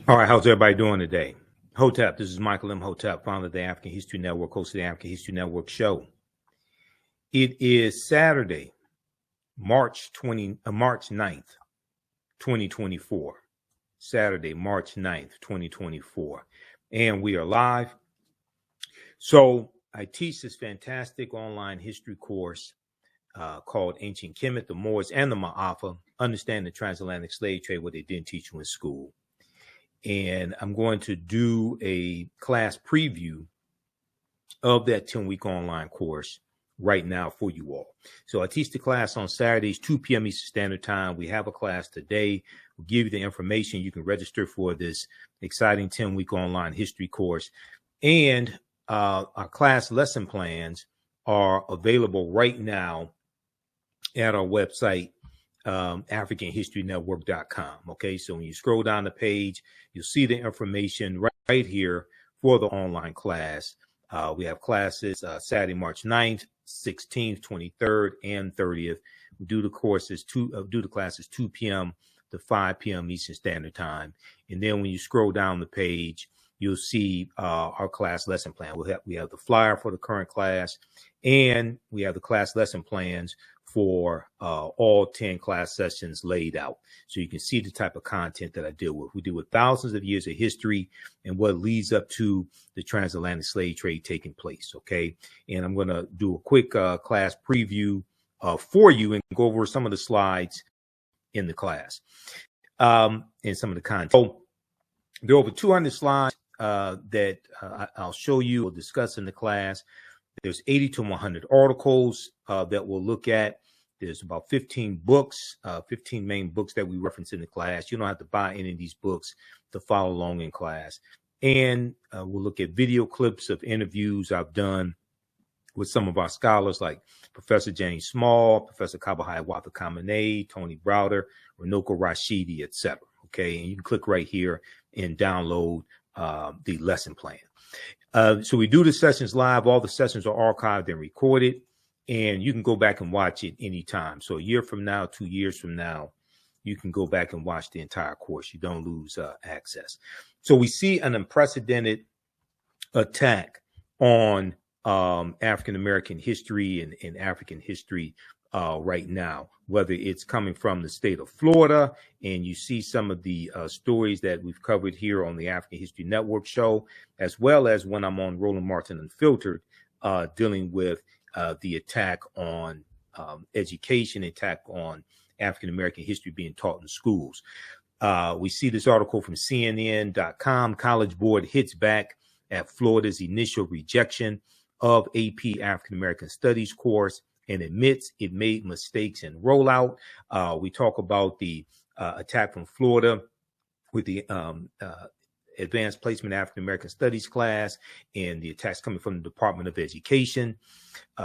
All right, how's everybody doing today? Hotep, this is Michael Imhotep, founder of the African History Network, host of the African History Network show. It is Saturday, March 9th, 2024. Saturday, March 9th, 2024. And we are live. So I teach this fantastic online history course called Ancient Kemet, the Moors, and the Maafa, Understand the Transatlantic Slave Trade, what they didn't teach you in school. And I'm going to do a class preview of that 10-week online course right now for you all. So I teach the class on Saturdays, 2 p.m. Eastern Standard Time. We have a class today. We'll give you the information. You can register for this exciting 10-week online history course. And our class lesson plans are available right now at our website, AfricanHistoryNetwork.com. Okay, so when you scroll down the page, you'll see the information right here for the online class. We have classes Saturday, March 9th, 16th, 23rd, and 30th. We do the classes 2 p.m. to 5 p.m. Eastern Standard Time. And then when you scroll down the page, you'll see our class lesson plan. We have the flyer for the current class, and we have the class lesson plans for all 10 class sessions laid out. So you can see the type of content that I deal with. We deal with thousands of years of history and what leads up to the transatlantic slave trade taking place, okay? And I'm going to do a quick class preview for you and go over some of the slides in the class and some of the content. So there are over 200 slides that I'll show you or discuss in the class. There's 80 to 100 articles that we'll look at. There's about 15 books, 15 main books that we reference in the class. You don't have to buy any of these books to follow along in class. And we'll look at video clips of interviews I've done with some of our scholars like Professor James Small, Professor Kabahai Watha Kamene, Tony Browder, Runoko Rashidi, etc. Okay, and you can click right here and download the lesson plan. So we do the sessions live. All the sessions are archived and recorded, and you can go back and watch it anytime. So a year from now, 2 years from now, you can go back and watch the entire course. You don't lose access. So we see an unprecedented attack on African-American history and African history right now, whether it's coming from the state of Florida, and you see some of the stories that we've covered here on the African History Network show, as well as when I'm on Roland Martin Unfiltered, dealing with the attack on education, attack on African-American history being taught in schools. We see this article from CNN.com. College Board hits back at Florida's initial rejection of AP African-American Studies course and admits it made mistakes in rollout. We talk about the attack from Florida with the Advanced Placement African-American Studies class and the attacks coming from the Department of Education,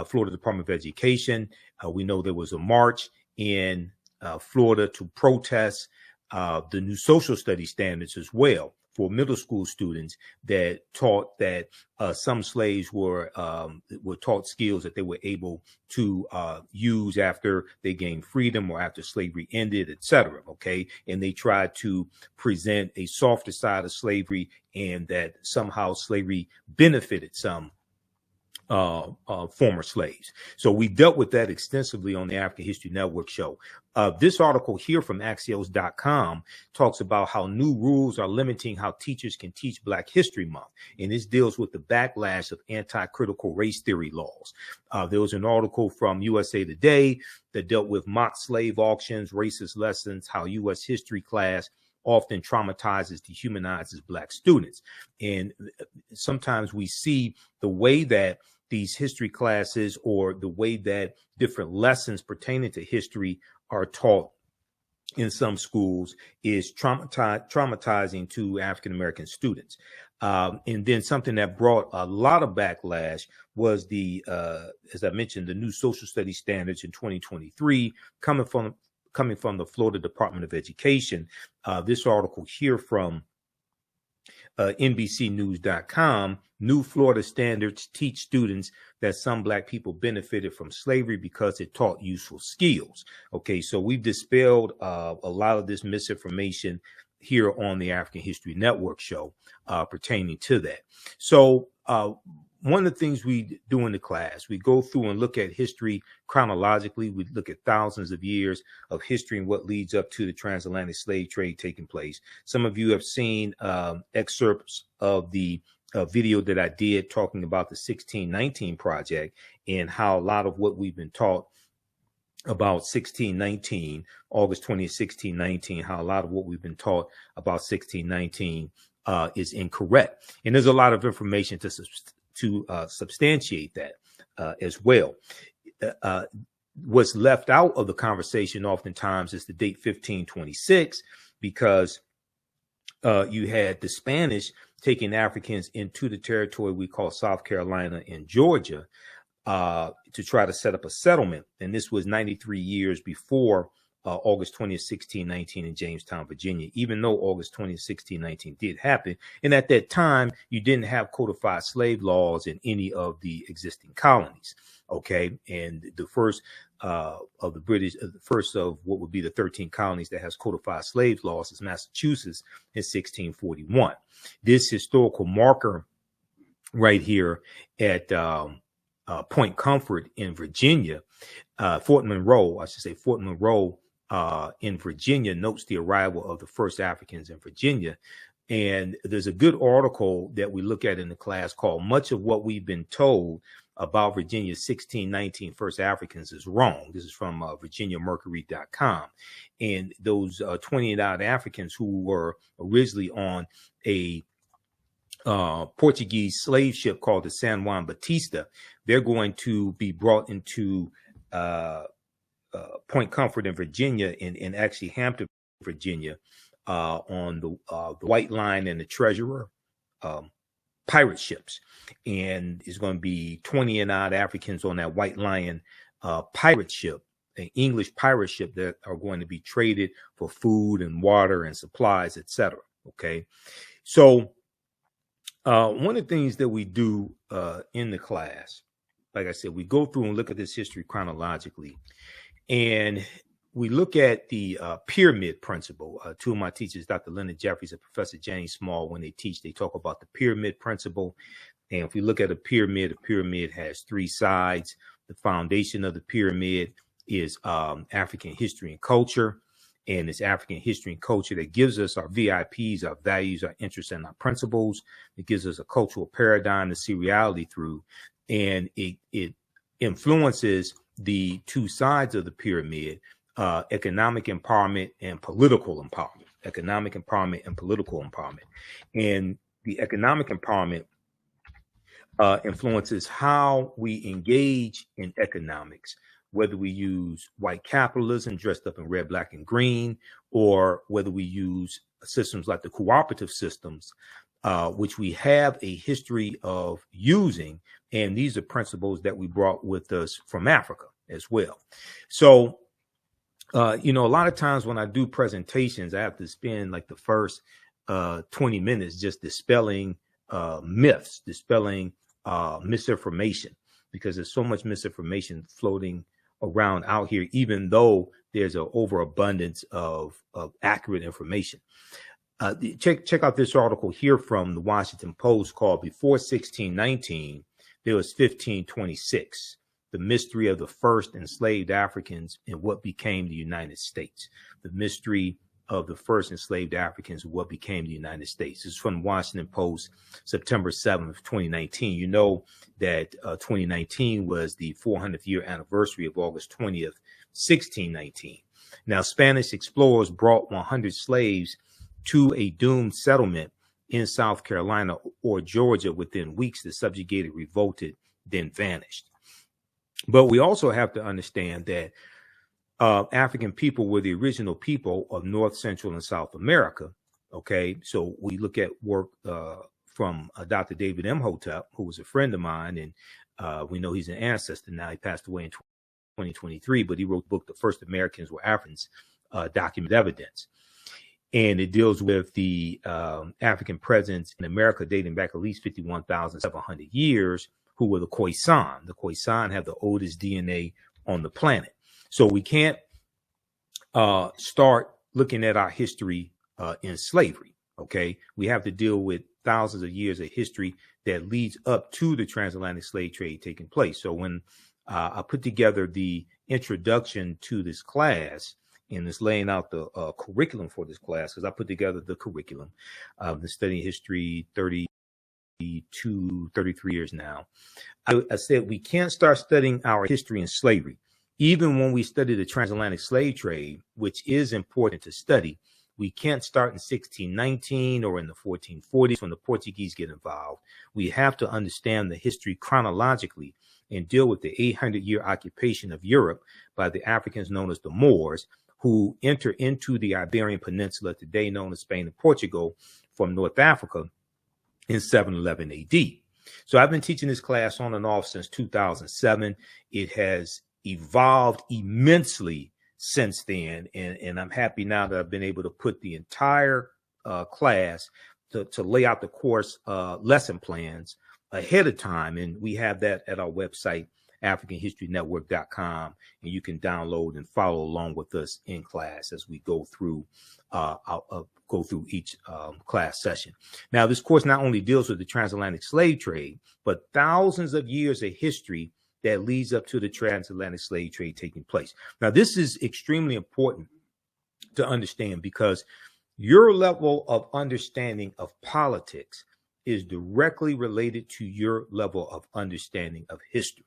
Florida Department of Education. We know there was a march in Florida to protest the new social studies standards as well for middle school students that taught that some slaves were taught skills that they were able to use after they gained freedom or after slavery ended, etc. Okay, and they tried to present a softer side of slavery and that somehow slavery benefited some former slaves. So we dealt with that extensively on the African History Network show. This article here from Axios.com talks about how new rules are limiting how teachers can teach Black History Month. And this deals with the backlash of anti-critical race theory laws. There was an article from USA Today that dealt with mock slave auctions, racist lessons, how U.S. history class often traumatizes, dehumanizes Black students. And sometimes we see the way that these history classes or the way that different lessons pertaining to history are taught in some schools is traumatizing to African-American students. And then something that brought a lot of backlash was the, as I mentioned, the new social studies standards in 2023 coming from the Florida Department of Education. This article here from NBCnews.com, new Florida standards teach students that some Black people benefited from slavery because it taught useful skills. Okay, so we've dispelled a lot of this misinformation here on the African History Network show pertaining to that. So one of the things we do in the class, we go through and look at history chronologically. We look at thousands of years of history and what leads up to the transatlantic slave trade taking place. Some of you have seen excerpts of the video that I did talking about the 1619 project and how a lot of what we've been taught about 1619, August 20th, 1619, how a lot of what we've been taught about 1619 is incorrect. And there's a lot of information to substantiate that as well. What's left out of the conversation oftentimes is the date 1526, because you had the Spanish taking Africans into the territory we call South Carolina and Georgia to try to set up a settlement. And this was 93 years before August 20th, 1619 in Jamestown, Virginia, even though August 20th, 1619 did happen. And at that time, you didn't have codified slave laws in any of the existing colonies. OK, and the first of the British, the first of what would be the 13 colonies that has codified slave laws is Massachusetts in 1641. This historical marker right here at Point Comfort in Virginia, Fort Monroe in Virginia notes the arrival of the first Africans in Virginia. And there's a good article that we look at in the class called "Much of What We've Been Told About Virginia's 1619 First Africans is Wrong." This is from VirginiaMercury.com. And those 28 Africans who were originally on a Portuguese slave ship called the San Juan Batista, they're going to be brought into Point Comfort in Virginia, and actually Hampton, Virginia, on the White Line and the Treasurer pirate ships. And it's going to be 20 and odd Africans on that White Lion pirate ship, an English pirate ship, that are going to be traded for food and water and supplies, etc. Okay, so one of the things that we do in the class, like I said, we go through and look at this history chronologically, and we look at the pyramid principle. Two of my teachers, Dr. Leonard Jeffries and Professor James Small, when they teach, they talk about the pyramid principle. And if we look at a pyramid has three sides. The foundation of the pyramid is African history and culture. And it's African history and culture that gives us our VIPs, our values, our interests, and our principles. It gives us a cultural paradigm to see reality through. And it influences the two sides of the pyramid, economic empowerment and political empowerment. Economic empowerment and political empowerment. And the economic empowerment influences how we engage in economics, whether we use white capitalism dressed up in red, black, and green, or whether we use systems like the cooperative systems, which we have a history of using. And these are principles that we brought with us from Africa as well. So, a lot of times when I do presentations, I have to spend like the first 20 minutes just dispelling myths, dispelling misinformation, because there's so much misinformation floating around out here, even though there's an overabundance of accurate information. Check out this article here from the Washington Post called "Before 1619, There Was 1526, The Mystery of the First Enslaved Africans and What Became the United States." The mystery of the first enslaved Africans and what became the United States. This is from the Washington Post, September 7th, 2019. You know that 2019 was the 400th year anniversary of August 20th, 1619. Now, Spanish explorers brought 100 slaves to a doomed settlement in South Carolina or Georgia within weeks. The subjugated revolted, then vanished. But we also have to understand that African people were the original people of North, Central, and South America. Okay, so we look at work from Dr. David Imhotep, who was a friend of mine, and we know he's an ancestor now. He passed away in 2023, but he wrote the book, "The First Americans Were Africans, Documented Evidence." And it deals with the African presence in America dating back at least 51,700 years, who were the Khoisan. The Khoisan have the oldest DNA on the planet. So we can't start looking at our history in slavery. Okay, we have to deal with thousands of years of history that leads up to the transatlantic slave trade taking place. So when I put together the introduction to this class and it's laying out the curriculum for this class, because I put together the curriculum, been studying history 33 years now. I said we can't start studying our history in slavery. Even when we study the transatlantic slave trade, which is important to study, we can't start in 1619 or in the 1440s when the Portuguese get involved. We have to understand the history chronologically and deal with the 800-year occupation of Europe by the Africans known as the Moors, who enter into the Iberian Peninsula, today known as Spain and Portugal, from North Africa in 711 AD. So I've been teaching this class on and off since 2007. It has evolved immensely since then, and I'm happy now that I've been able to put the entire class to lay out the course lesson plans ahead of time, and we have that at our website, AfricanHistoryNetwork.com, and you can download and follow along with us in class as we go through each class session. Now, this course not only deals with the transatlantic slave trade, but thousands of years of history that leads up to the transatlantic slave trade taking place. Now, this is extremely important to understand because your level of understanding of politics is directly related to your level of understanding of history.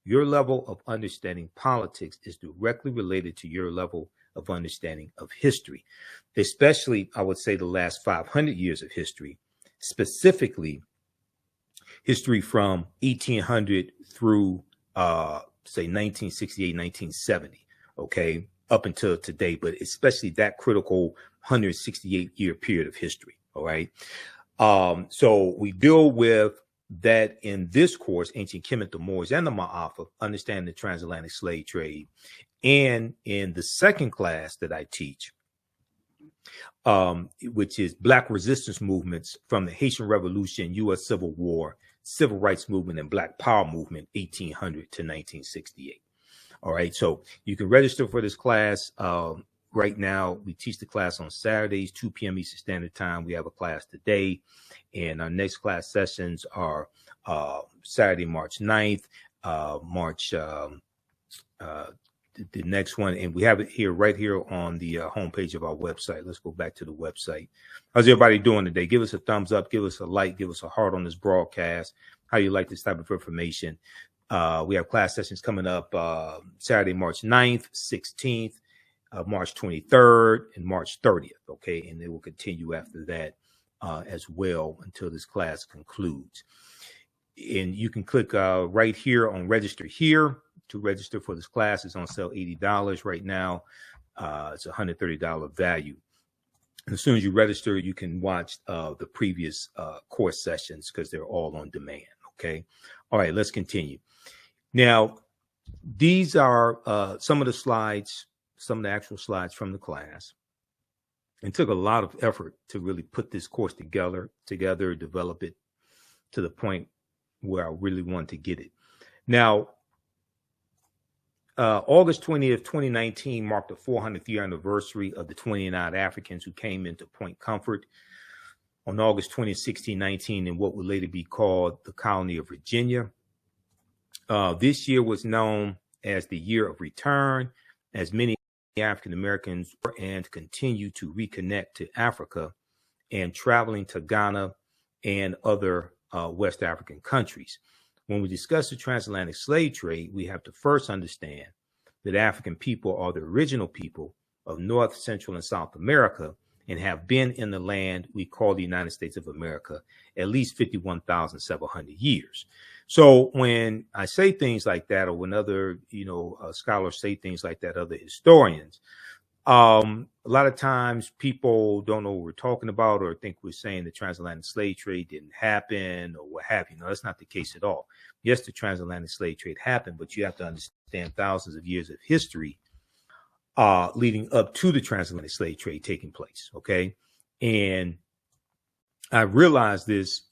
Your level of understanding politics is directly related to your level of understanding of history, especially, I would say, the last 500 years of history, specifically history from 1800 through, say, 1968, 1970, okay, up until today, but especially that critical 168-year period of history, all right? So we deal with that in this course, Ancient Kemet, the Moors, and the Maafa, Understanding the Transatlantic Slave Trade. And in the second class that I teach, which is Black resistance movements from the Haitian Revolution, U.S. Civil War, Civil Rights Movement, and Black Power Movement, 1800 to 1968. All right, so you can register for this class. Right now, we teach the class on Saturdays, 2 p.m. Eastern Standard Time. We have a class today, and our next class sessions are Saturday, March 9th, the next one, and we have it here, right here on the homepage of our website. Let's go back to the website. How's everybody doing today? Give us a thumbs up, give us a like, give us a heart on this broadcast. How you like this type of information? We have class sessions coming up Saturday, March 9th, 16th, March 23rd, and March 30th, okay? And they will continue after that as well until this class concludes. And you can click right here on register here to register for this class. It's on sale $80 right now. It's a $130 value. And as soon as you register, you can watch the previous course sessions because they're all on demand, okay? All right, let's continue. Now, these are some of the slides, some of the actual slides from the class. It took a lot of effort to really put this course together, develop it to the point where I really want to get it. Now, August 20th, 2019 marked the 400th year anniversary of the 29 Africans who came into Point Comfort on August 20th, 1619 in what would later be called the colony of Virginia. This year was known as the Year of Return, as many African Americans were and continue to reconnect to Africa and traveling to Ghana and other West African countries. When we discuss the transatlantic slave trade, we have to first understand that African people are the original people of North, Central, and South America and have been in the land we call the United States of America at least 51,700 years. So when I say things like that, or when other, scholars say things like that, other historians, a lot of times people don't know what we're talking about or think we're saying the transatlantic slave trade didn't happen or what have you. No, that's not the case at all. Yes, the transatlantic slave trade happened, but you have to understand thousands of years of history leading up to the transatlantic slave trade taking place. Okay. And I realized this,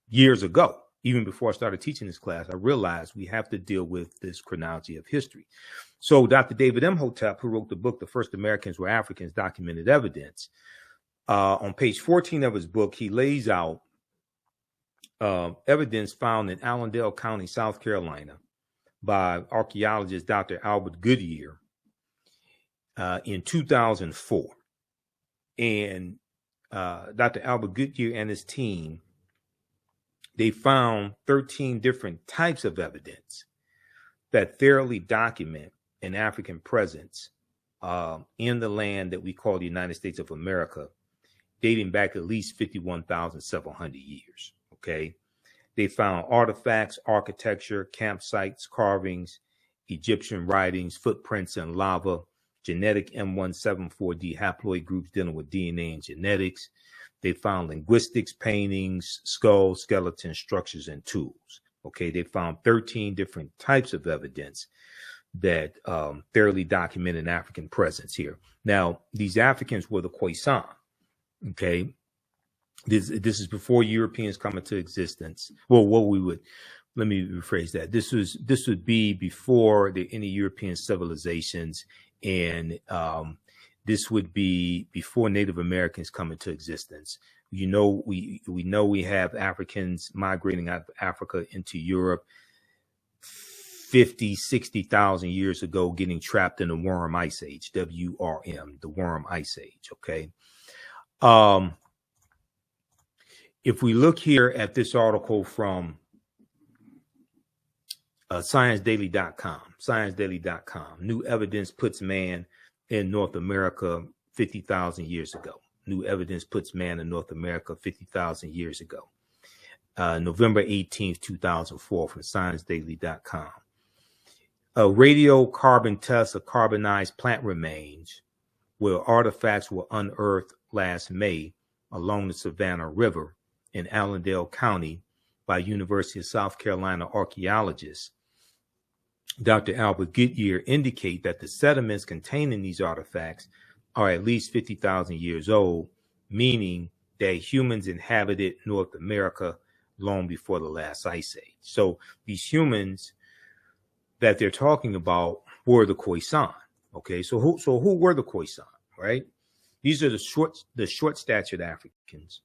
years ago. even before I started teaching this class, I realized we have to deal with this chronology of history. So Dr. David Imhotep, who wrote the book, The First Americans Were Africans, Documented Evidence, on page 14 of his book, he lays out evidence found in Allendale County, South Carolina, by archaeologist Dr. Albert Goodyear in 2004. And Dr. Albert Goodyear and his team, they found 13 different types of evidence that thoroughly document an African presence in the land that we call the United States of America, dating back at least 51,700 years. Okay. They found artifacts, architecture, campsites, carvings, Egyptian writings, footprints in lava, genetic M174D haploid groups dealing with DNA and genetics. They found linguistics, paintings, skulls, skeletons, structures, and tools. Okay. They found 13 different types of evidence that thoroughly document an African presence here. Now, these Africans were the Khoisan. Okay. This is before Europeans come into existence. Well, let me rephrase that. This would be before any European civilizations, and this would be before Native Americans come into existence. We know we have Africans migrating out of Africa into Europe 50, 60,000 years ago, getting trapped in the Worm Ice Age, WRM, the Worm Ice Age. Okay. If we look here at this article from ScienceDaily.com, new evidence puts man in North America 50,000 years ago. New evidence puts man in North America 50,000 years ago. November 18th, 2004 from ScienceDaily.com. A radiocarbon test of carbonized plant remains where artifacts were unearthed last May along the Savannah River in Allendale County by University of South Carolina archaeologists Dr. Albert Goodyear indicate that the sediments containing these artifacts are at least 50,000 years old, meaning that humans inhabited North America long before the last ice age. So these humans that they're talking about were the Khoisan. Okay, so who were the Khoisan, right? These are the short-statured Africans,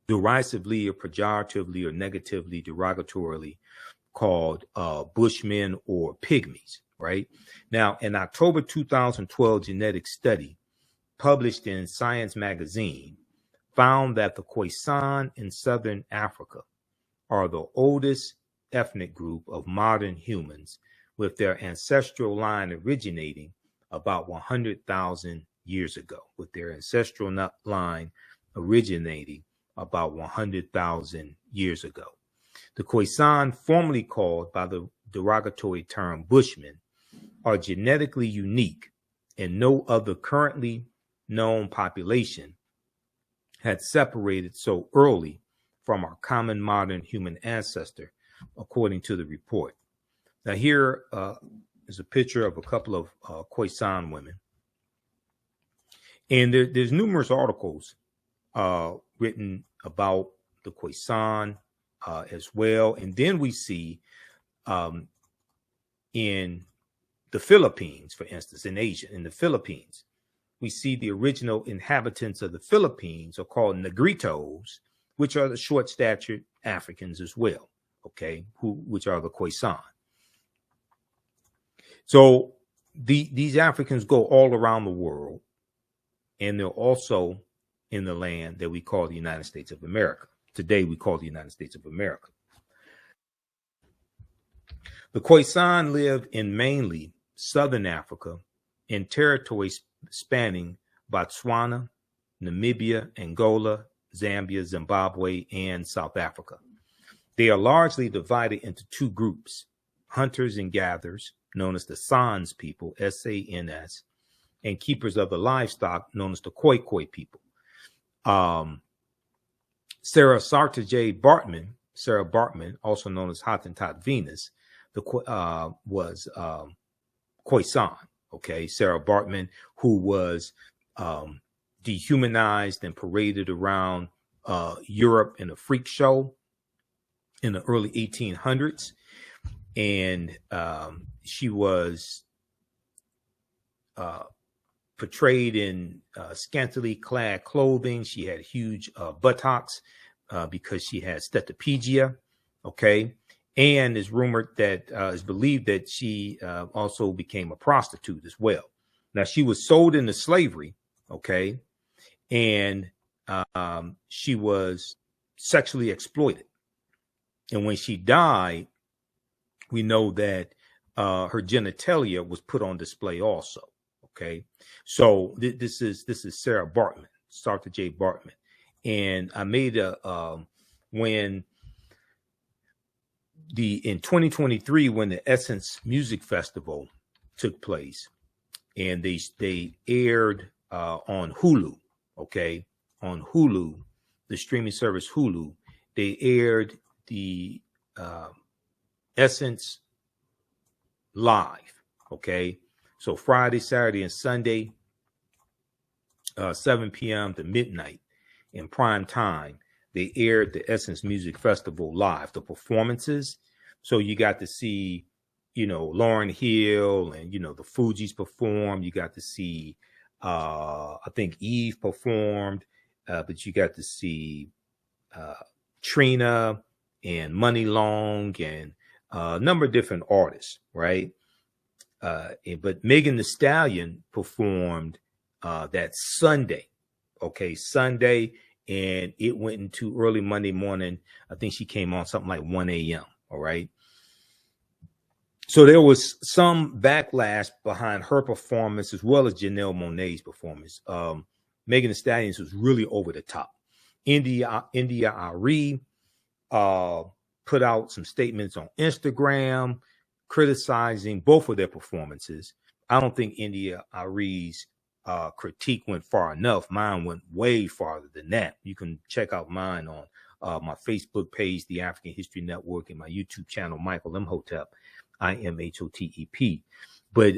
derisively or pejoratively or negatively, derogatorily called Bushmen or Pygmies, right? Now, an October 2012 genetic study published in Science magazine found that the Khoisan in southern Africa are the oldest ethnic group of modern humans, with their ancestral line originating about 100,000 years ago, with their ancestral line originating about 100,000 years ago. The Khoisan, formerly called by the derogatory term Bushmen, are genetically unique, and no other currently known population had separated so early from our common modern human ancestor, according to the report. Now here is a picture of a couple of Khoisan women. And there's numerous articles written about the Khoisan as well. And then we see in the Philippines, for instance, in Asia, in the Philippines, we see the original inhabitants of the Philippines are called Negritos, which are the short-statured Africans as well, okay, which are the Khoisan. So these Africans go all around the world, and they're also in the land that we call the United States of America. Today, we call the United States of America. The Khoisan live in mainly southern Africa in territories spanning Botswana, Namibia, Angola, Zambia, Zimbabwe, and South Africa. They are largely divided into two groups: hunters and gatherers, known as the Sans people, S-A-N-S, and keepers of the livestock, known as the Khoi Khoi people. Sara Baartman, also known as Hottentot Venus, was Khoisan. Okay, Sara Baartman, who was dehumanized and paraded around Europe in a freak show, in the early 1800s, and she was portrayed in scantily clad clothing. She had huge buttocks because she had steatopygia, okay? And it's rumored that it's believed that she also became a prostitute as well. Now, she was sold into slavery, okay? And she was sexually exploited. And when she died, we know that her genitalia was put on display also, okay? So this is Sara Baartman, Sara J. Baartman. And I made when in 2023, when the Essence Music Festival took place, and they aired on Hulu, okay, on Hulu, the streaming service Hulu, they aired the Essence live, okay. So Friday, Saturday, and Sunday, 7 p.m. to midnight in prime time, they aired the Essence Music Festival live, the performances. So you got to see, you know, Lauryn Hill and, you know, the Fugees perform. You got to see, I think Eve performed, but you got to see Trina and Money Long and a number of different artists, right? But Megan Thee Stallion performed that Sunday, okay, Sunday, and it went into early Monday morning. I think she came on something like 1 a.m., all right? So there was some backlash behind her performance as well as Janelle Monáe's performance. Megan Thee Stallion was really over the top. India Arie put out some statements on Instagram criticizing both of their performances. I don't think India Arie's critique went far enough. Mine went way farther than that. You can check out mine on my Facebook page, The African History Network, and my YouTube channel, Michael Imhotep, Imhotep. But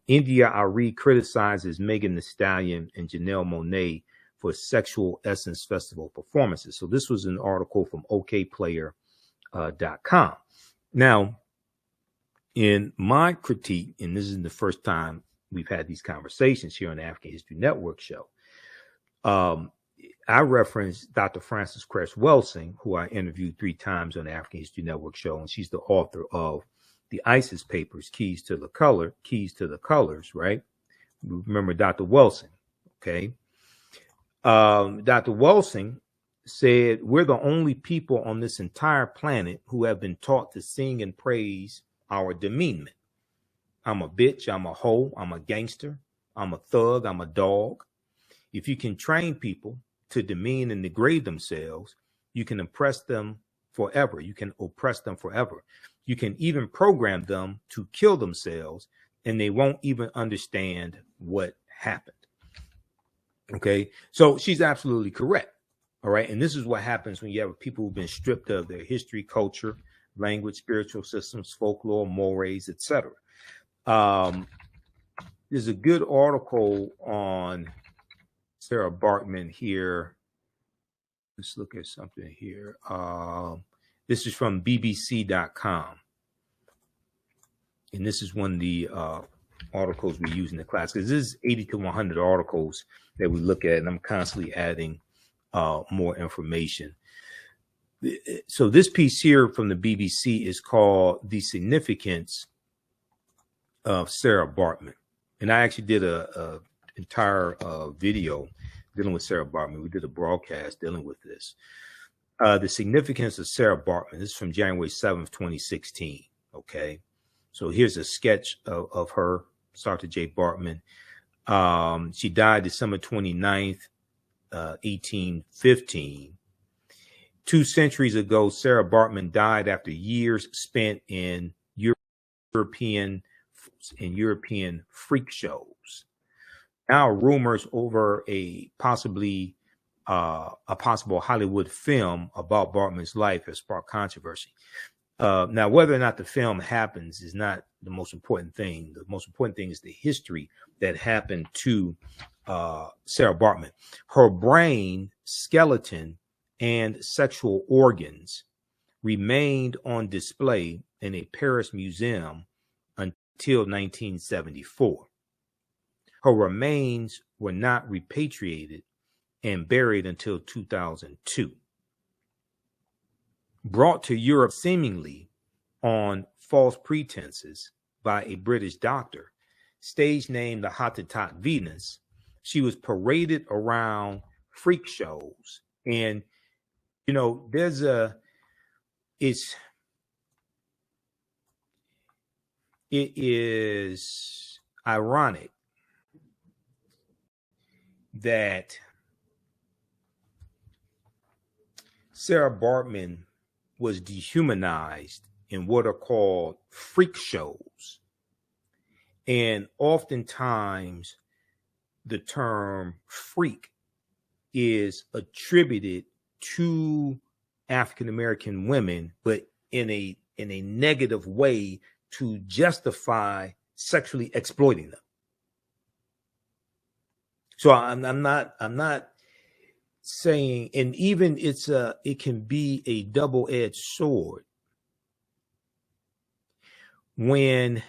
India Arie criticizes Megan Thee Stallion and Janelle Monáe for Sexual Essence Festival performances. So this was an article from okplayer.com. Now, in my critique, and this is the first time we've had these conversations here on the African History Network show, I referenced Dr. Frances Cress Welsing, who I interviewed 3 times on the African History Network show, and she's the author of the ISIS Papers, Keys to the Colors, right? Remember Dr. Welsing, okay? Dr. Welsing said, we're the only people on this entire planet who have been taught to sing and praise our demeanment. I'm a bitch, I'm a hoe, I'm a gangster, I'm a thug, I'm a dog. If you can train people to demean and degrade themselves, you can oppress them forever. You can oppress them forever. You can even program them to kill themselves, and they won't even understand what happened. Okay, so she's absolutely correct. All right, and this is what happens when you have people who've been stripped of their history, culture, language, spiritual systems, folklore, mores, etc. There's a good article on Sara Baartman here. Let's look at something here. This is from bbc.com. And this is one of the articles we use in the class, because this is 80 to 100 articles that we look at, and I'm constantly adding more information. So this piece here from the BBC is called The Significance of Sara Baartman. And I actually did a entire video dealing with Sara Baartman. We did a broadcast dealing with this. The Significance of Sara Baartman. This is from January 7th, 2016. Okay. So here's a sketch of her, Sara J. Baartman. She died December 29th, 1815. 2 centuries ago, Sara Baartman died after years spent in European freak shows. Now rumors over a possible Hollywood film about Baartman's life has sparked controversy. Now, whether or not the film happens is not the most important thing. The most important thing is the history that happened to Sara Baartman. Her brain, skeleton, and sexual organs remained on display in a Paris museum until 1974. Her remains were not repatriated and buried until 2002. Brought to Europe seemingly on false pretenses by a British doctor, stage named the Hottentot Venus, she was paraded around freak shows. And, you know, it is ironic that Sara Baartman was dehumanized in what are called freak shows. And oftentimes the term freak is attributed to African American women, but in a negative way to justify sexually exploiting them. So I'm not saying, and even it can be a double-edged sword when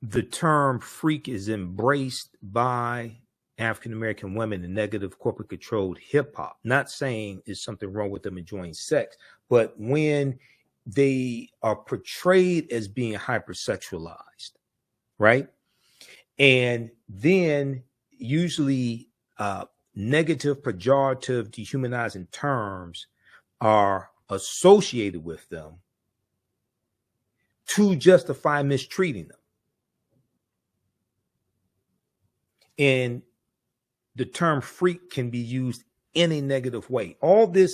the term freak is embraced by African American women in negative corporate controlled hip hop. Not saying there's something wrong with them enjoying sex, but when they are portrayed as being hypersexualized, right? And then usually negative, pejorative, dehumanizing terms are associated with them to justify mistreating them. And the term freak can be used in a negative way. All the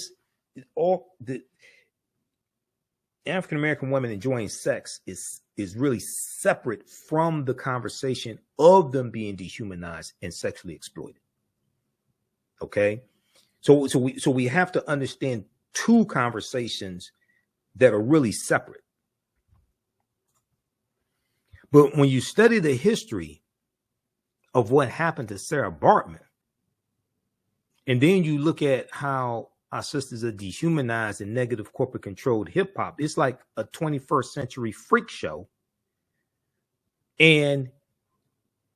African American women enjoying sex is really separate from the conversation of them being dehumanized and sexually exploited. Okay, so we have to understand two conversations that are really separate. But when you study the history of what happened to Sara Baartman, and then you look at how our sisters are dehumanized in negative corporate controlled hip hop, it's like a 21st century freak show. And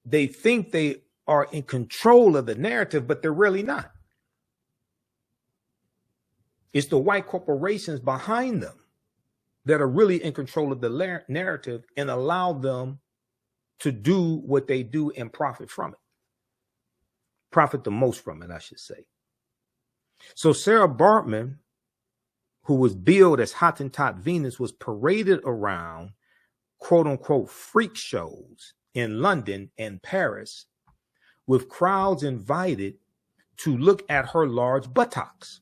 they think they are in control of the narrative, but they're really not. It's the white corporations behind them that are really in control of the narrative and allow them to do what they do and profit from it. Profit the most from it, I should say. So Sara Baartman, who was billed as Hottentot Venus, was paraded around quote unquote freak shows in London and Paris with crowds invited to look at her large buttocks.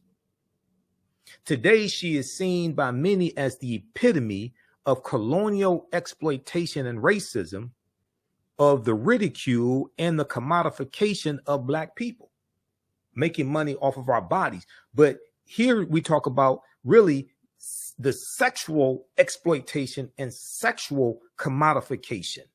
Today, she is seen by many as the epitome of colonial exploitation and racism, of the ridicule and the commodification of Black people, making money off of our bodies. But here we talk about really the sexual exploitation and sexual commodification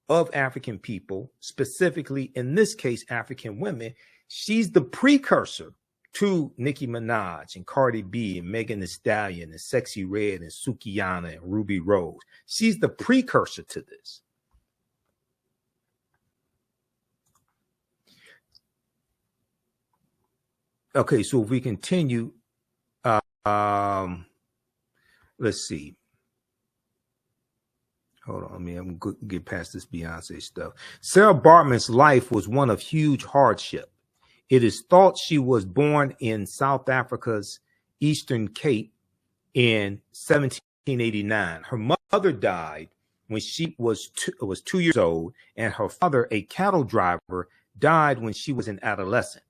of African people, specifically in this case, African women. She's the precursor to Nicki Minaj and Cardi B and Megan Thee Stallion and Sexy Red and Sukihana and Ruby Rose. She's the precursor to this. Okay, so if we continue, let's see. Hold on, I'm going to get past this Beyonce stuff. Sara Baartman's life was one of huge hardship. It is thought she was born in South Africa's Eastern Cape in 1789. Her mother died when she was 2 years old, and her father, a cattle driver, died when she was an adolescent.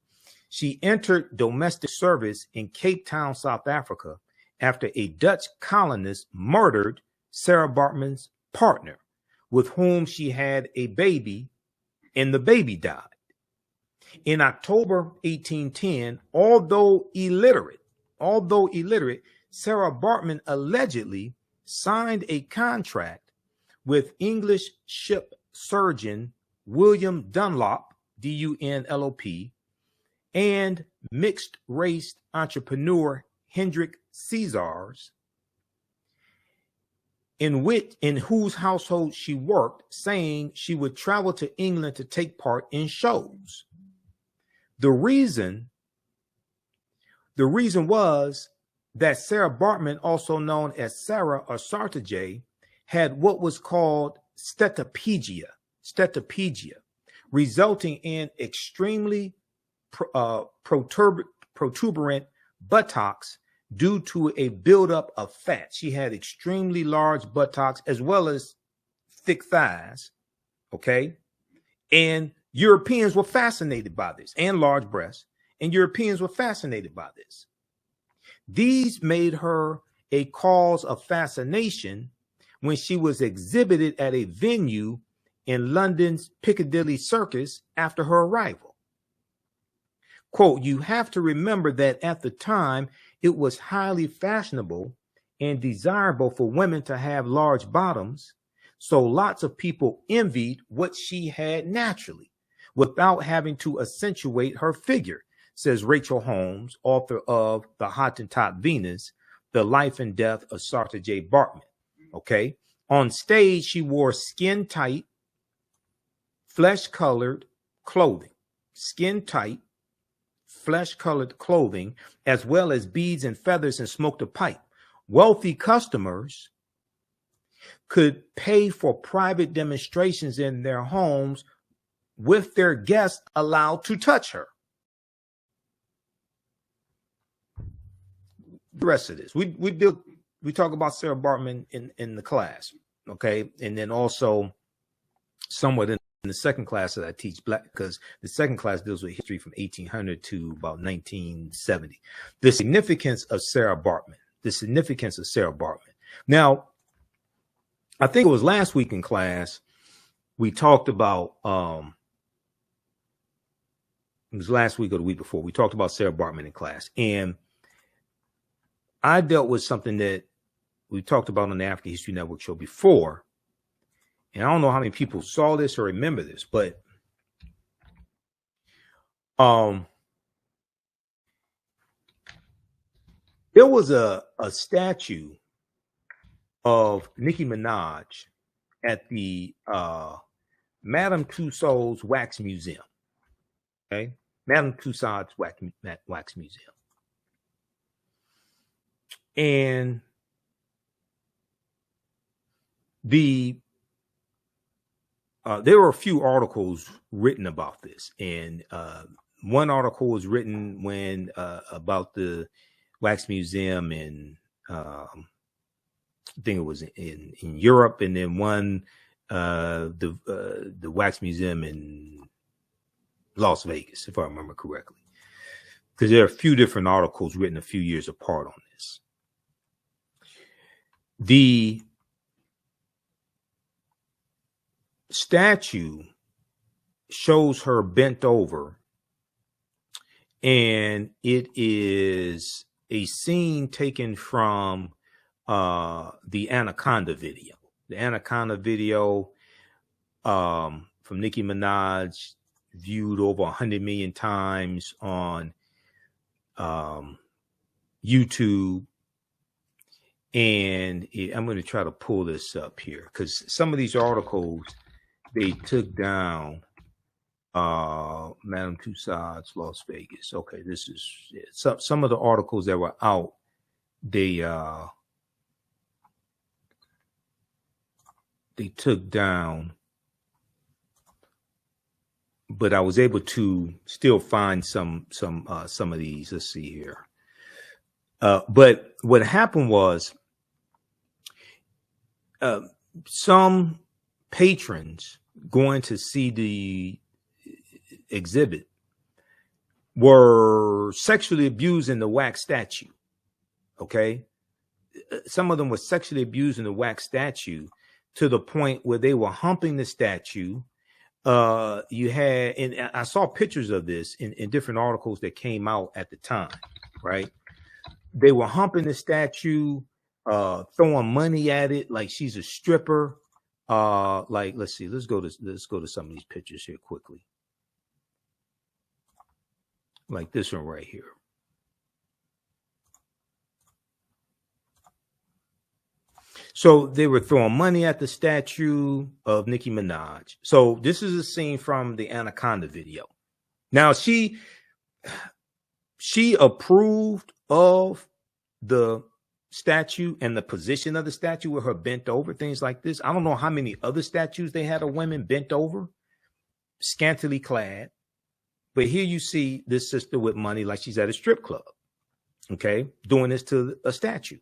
She entered domestic service in Cape Town, South Africa, after a Dutch colonist murdered Sara Baartman's partner, with whom she had a baby, and the baby died. In October 1810, although illiterate, Sara Baartman allegedly signed a contract with English ship surgeon William Dunlop, D-U-N-L-O-P, and mixed race entrepreneur Hendrik Caesars, in whose household she worked, saying she would travel to England to take part in shows. The reason was that Sara Baartman, also known as Sara or Sartije, had what was called steatopegia, resulting in extremely protuberant buttocks due to a buildup of fat. She had extremely large buttocks as well as thick thighs, okay? And Europeans were fascinated by this, and large breasts, and Europeans were fascinated by this. These made her a cause of fascination when she was exhibited at a venue in London's Piccadilly Circus after her arrival. Quote, you have to remember that at the time, it was highly fashionable and desirable for women to have large bottoms, so lots of people envied what she had naturally without having to accentuate her figure, says Rachel Holmes, author of The Hottentot Venus, The Life and Death of Sartije Baartman. Okay. On stage, she wore skin-tight, flesh-colored clothing. Skin-tight, flesh-colored clothing, as well as beads and feathers, and smoked a pipe. Wealthy customers could pay for private demonstrations in their homes with their guests allowed to touch her. The rest of this, we talk about Sara Baartman in the class, okay, and then also somewhat in the second class that I teach, because the second class deals with history from 1800 to about 1970. The significance of Sara Baartman. Now, I think it was last week in class we talked about. It was last week or the week before we talked about Sara Baartman in class, and I dealt with something that we talked about on the African History Network show before. And I don't know how many people saw this or remember this, but there was a statue of Nicki Minaj at the Madame Tussauds Wax Museum. Okay, Madame Tussauds Wax Museum. And there were a few articles written about this, and one article was written when about the wax museum in I think it was in Europe, and then one the wax museum in Las Vegas, if I remember correctly, because there are a few different articles written a few years apart on this. The statue shows her bent over, and it is a scene taken from the Anaconda video. The Anaconda video from Nicki Minaj, viewed over 100 million times on YouTube. And I'm going to try to pull this up here, because some of these articles they took down. Madame Tussauds, Las Vegas. Okay, this is some of the articles that were out. They took down, but I was able to still find some of these. Let's see here. But what happened was, some patrons going to see the exhibit were sexually abusing the wax statue. Okay, some of them were sexually abusing the wax statue to the point where they were humping the statue. You had, and I saw pictures of this in different articles that came out at the time, right? They were humping the statue, throwing money at it like she's a stripper. Like, let's see, let's go to some of these pictures here quickly. like this one right here. So they were throwing money at the statue of Nicki Minaj. So this is a scene from the Anaconda video. Now she approved of the statue and the position of the statue with her bent over, things like this. I don't know how many other statues they had of women bent over, scantily clad. But here you see this sister with money like she's at a strip club, okay, doing this to a statue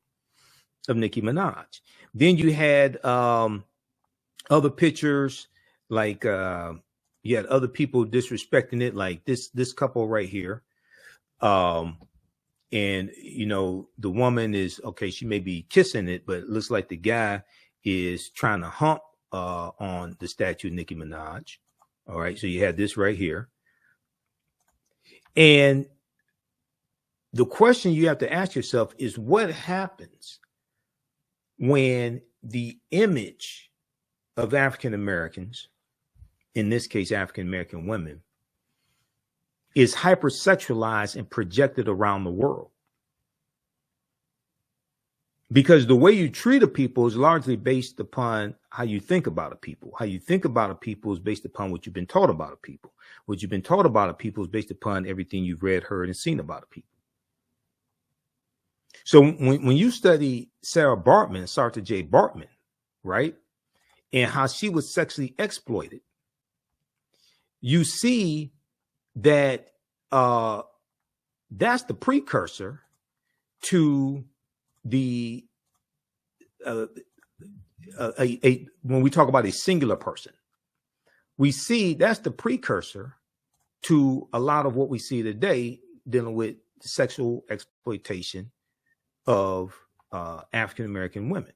of Nicki Minaj. Then you had other pictures, like you had other people disrespecting it, like this couple right here. And, you know, the woman is, okay, she may be kissing it, but it looks like the guy is trying to hump on the statue of Nicki Minaj. All right, so you had this right here. And the question you have to ask yourself is, what happens when the image of African Americans, in this case, African American women, is hypersexualized and projected around the world? Because the way you treat a people is largely based upon how you think about a people. How you think about a people is based upon what you've been taught about a people. What you've been taught about a people is based upon everything you've read, heard, and seen about a people. So when you study Sara Baartman, Sara J. Baartman, right, and how she was sexually exploited, you see that that's the precursor to the when we talk about a singular person, we see that's the precursor to a lot of what we see today dealing with sexual exploitation of African American women.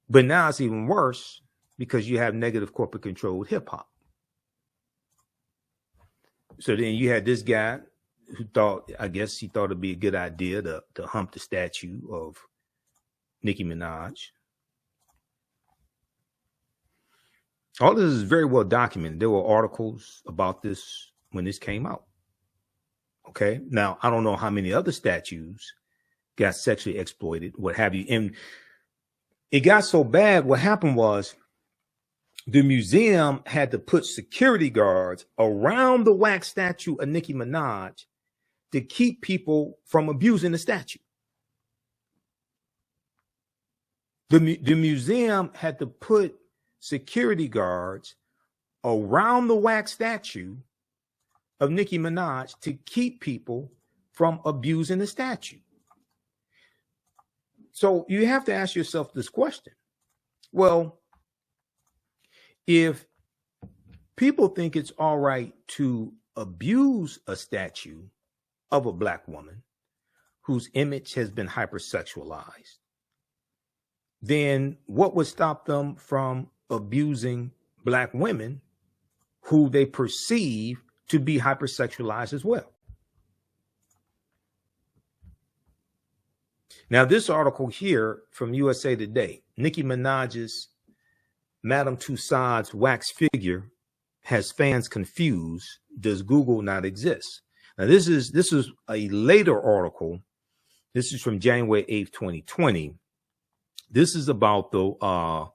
But now it's even worse because you have negative corporate control with hip hop. So then you had this guy who thought, I guess he thought it'd be a good idea to hump the statue of Nicki Minaj. All this is very well documented. There were articles about this when this came out. Okay. Now, I don't know how many other statues got sexually exploited, what have you. And it got so bad, what happened was the museum had to put security guards around the wax statue of Nicki Minaj to keep people from abusing the statue. The museum had to put security guards around the wax statue of Nicki Minaj to keep people from abusing the statue. So you have to ask yourself this question. Well, if people think it's all right to abuse a statue of a Black woman whose image has been hypersexualized, then what would stop them from abusing Black women who they perceive to be hypersexualized as well? Now, this article here from USA Today, Nicki Minaj's Madame Tussauds wax figure has fans confused. Does Google not exist? Now, this is a later article. This is from January 8th, 2020. This is about the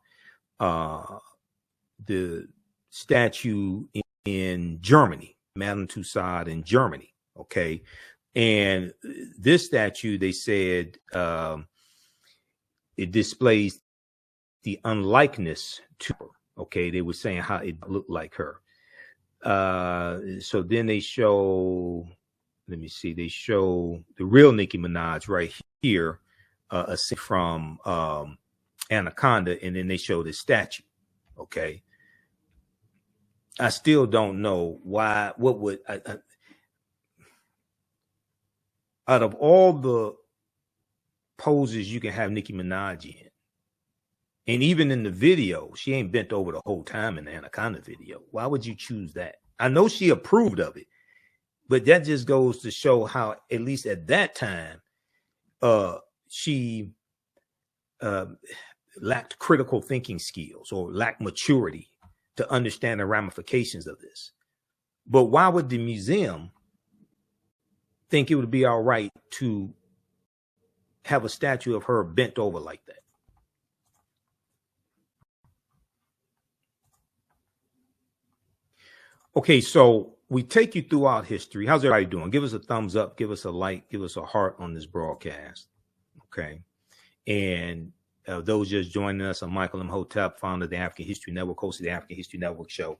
statue in Germany, Madame Tussauds in Germany. Okay. And this statue, they said, it displays the unlikeness to her. Okay. They were saying how it looked like her. So then they show, let me see, they show the real Nicki Minaj right here, a scene from Anaconda, and then they show the statue. Okay. I still don't know why, what would, out of all the poses you can have Nicki Minaj in, and even in the video, she ain't bent over the whole time in the Anaconda video. Why would you choose that? I know she approved of it, but that just goes to show how, at least at that time, she lacked critical thinking skills or lacked maturity to understand the ramifications of this. But why would the museum think it would be all right to have a statue of her bent over like that? Okay, so we take you throughout history. How's everybody doing? Give us a thumbs up, give us a like, give us a heart on this broadcast. Okay. And those just joining us, I'm Michael Imhotep, founder of the African History Network, host of the African History Network show.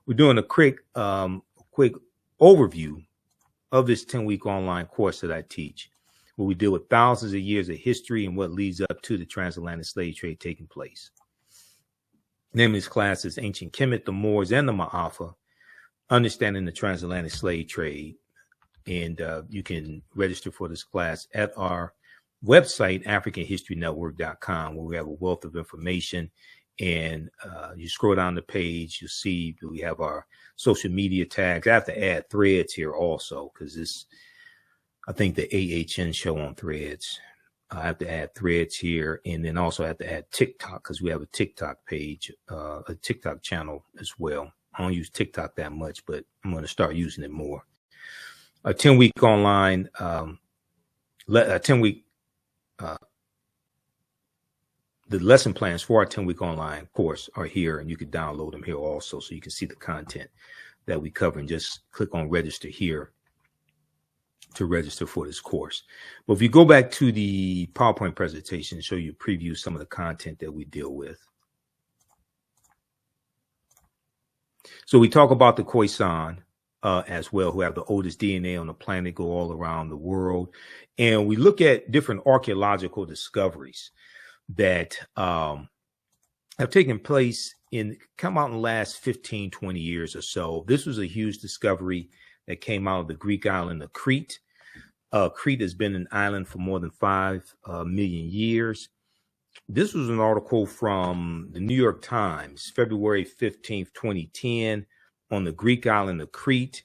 We're doing a quick overview of this 10-week online course that I teach, where we deal with thousands of years of history and what leads up to the transatlantic slave trade taking place. The name of this class is Ancient Kemet, the Moors, and the Maafa, Understanding the Transatlantic Slave Trade. And you can register for this class at our website, AfricanHistoryNetwork.com, where we have a wealth of information. And you scroll down the page, you'll see that we have our social media tags. I have to add threads here also, because this, I think the AHN show on threads. I have to add threads here, and then also have to add TikTok, because we have a TikTok page, a TikTok channel as well. I don't use TikTok that much, but I'm going to start using it more. A 10-week online, a 10-week, the lesson plans for our 10-week online course are here, and you can download them here also, so you can see the content that we cover, and just click on register here to register for this course. But if you go back to the PowerPoint presentation and show you preview some of the content that we deal with. So we talk about the Khoisan as well, who have the oldest DNA on the planet, go all around the world. And we look at different archaeological discoveries that have taken place come out in the last 15, 20 years or so. This was a huge discovery that came out of the Greek island of Crete. Crete has been an island for more than 5 million years. This was an article from the New York Times, February 15th, 2010, on the Greek island of Crete,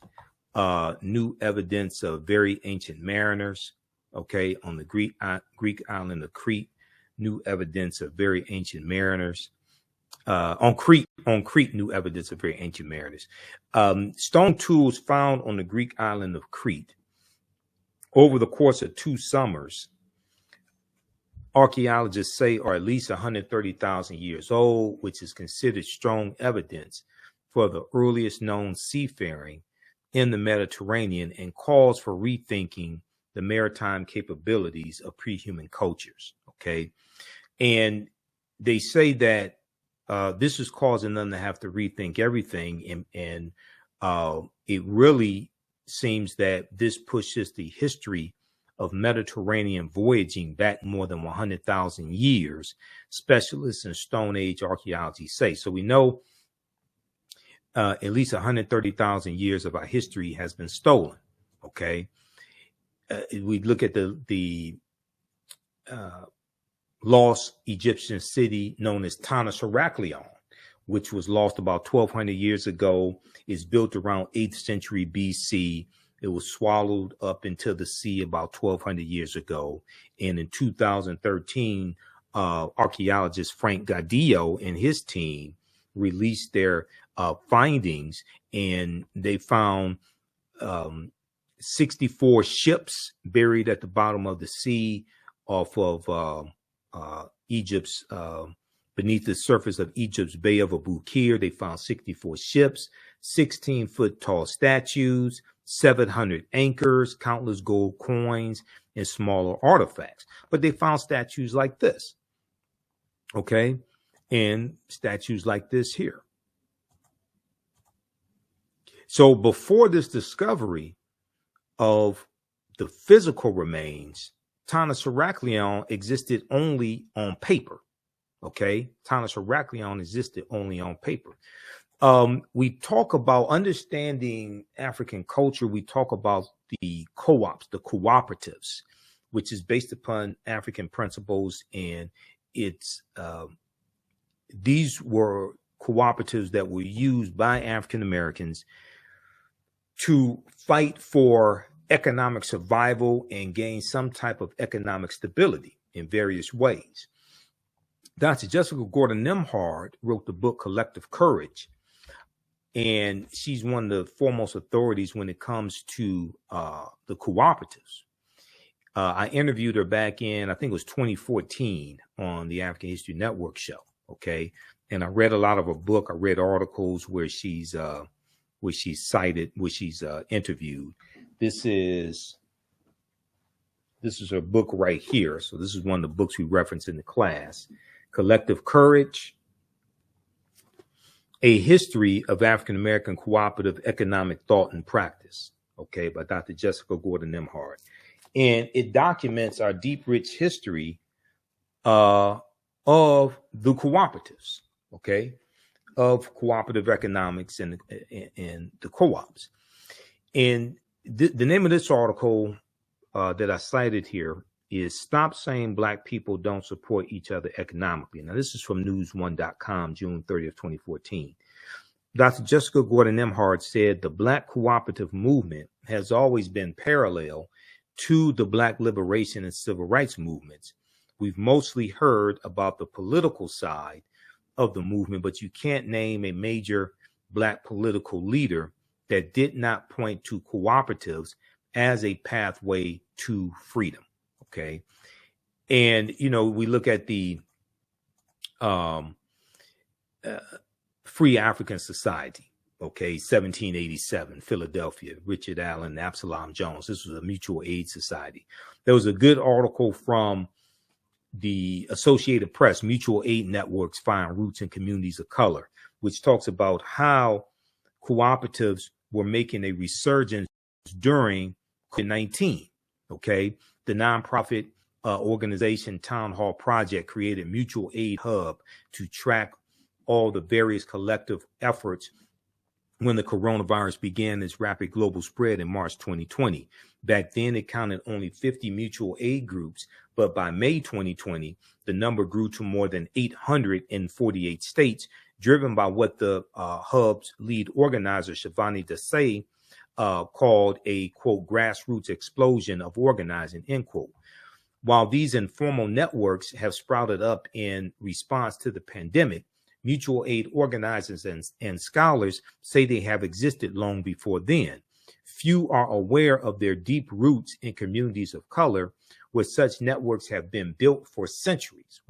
new evidence of very ancient mariners. Okay, on the Greek island of Crete, new evidence of very ancient mariners. On Crete, new evidence of very ancient mariners. Stone tools found on the Greek island of Crete over the course of 2 summers, archaeologists say are at least 130,000 years old, which is considered strong evidence for the earliest known seafaring in the Mediterranean, and calls for rethinking the maritime capabilities of pre-human cultures. Okay. And they say that this is causing them to have to rethink everything. And it really seems that this pushes the history of Mediterranean voyaging back more than 100,000 years, specialists in Stone Age archaeology say. So we know at least 130,000 years of our history has been stolen. Okay. We look at the lost Egyptian city known as Tanis Heraklion, which was lost about 1,200 years ago. It's built around 8th century BC. It was swallowed up into the sea about 1,200 years ago. And in 2013, archaeologist Frank Gaudillo and his team released their findings, and they found 64 ships buried at the bottom of the sea off of Egypt's, beneath the surface of Egypt's Bay of Abu Qir. They found 64 ships, 16-foot tall statues, 700 anchors, countless gold coins, and smaller artifacts. But they found statues like this, okay, and statues like this here. So before this discovery of the physical remains, Tanis Heraklion existed only on paper. Okay, Tanis Heraklion existed only on paper. We talk about understanding African culture. We talk about the co-ops, the cooperatives, which is based upon African principles, and it's these were cooperatives that were used by African Americans to fight for economic survival and gain some type of economic stability in various ways. Dr. Jessica Gordon Nimhard wrote the book Collective Courage, and she's one of the foremost authorities when it comes to the cooperatives. I interviewed her back in, I think it was 2014 on the African History Network show. Okay. And I read a lot of her book. I read articles where she's cited, where she's interviewed. This is her book right here. So this is one of the books we reference in the class. Collective Courage, A History of African American Cooperative Economic Thought and Practice. Okay, by Dr. Jessica Gordon Nimhard. And it documents our deep, rich history of the cooperatives, okay, of cooperative economics and the co-ops. And the name of this article that I cited here is Stop Saying Black People Don't Support Each Other Economically. Now, this is from news1.com, June 30th, 2014. Dr. Jessica Gordon Nimhard said the Black cooperative movement has always been parallel to the Black liberation and civil rights movements. We've mostly heard about the political side of the movement, but you can't name a major Black political leader that did not point to cooperatives as a pathway to freedom. Okay. And, you know, we look at the Free African Society. Okay, 1787, Philadelphia, Richard Allen, Absalom Jones. This was a mutual aid society. There was a good article from the Associated Press, Mutual Aid Networks Find Roots in Communities of Color, which talks about how cooperatives were making a resurgence during COVID-19. Okay, the nonprofit organization Town Hall Project created Mutual Aid Hub to track all the various collective efforts when the coronavirus began its rapid global spread in March 2020. Back then, it counted only 50 mutual aid groups, but by May 2020, the number grew to more than 800 in 48 states, driven by what the hub's lead organizer, Shivani Desai, called a, quote, grassroots explosion of organizing, end quote. While these informal networks have sprouted up in response to the pandemic, mutual aid organizers and scholars say they have existed long before then. Few are aware of their deep roots in communities of color, where such networks have been built for centuries.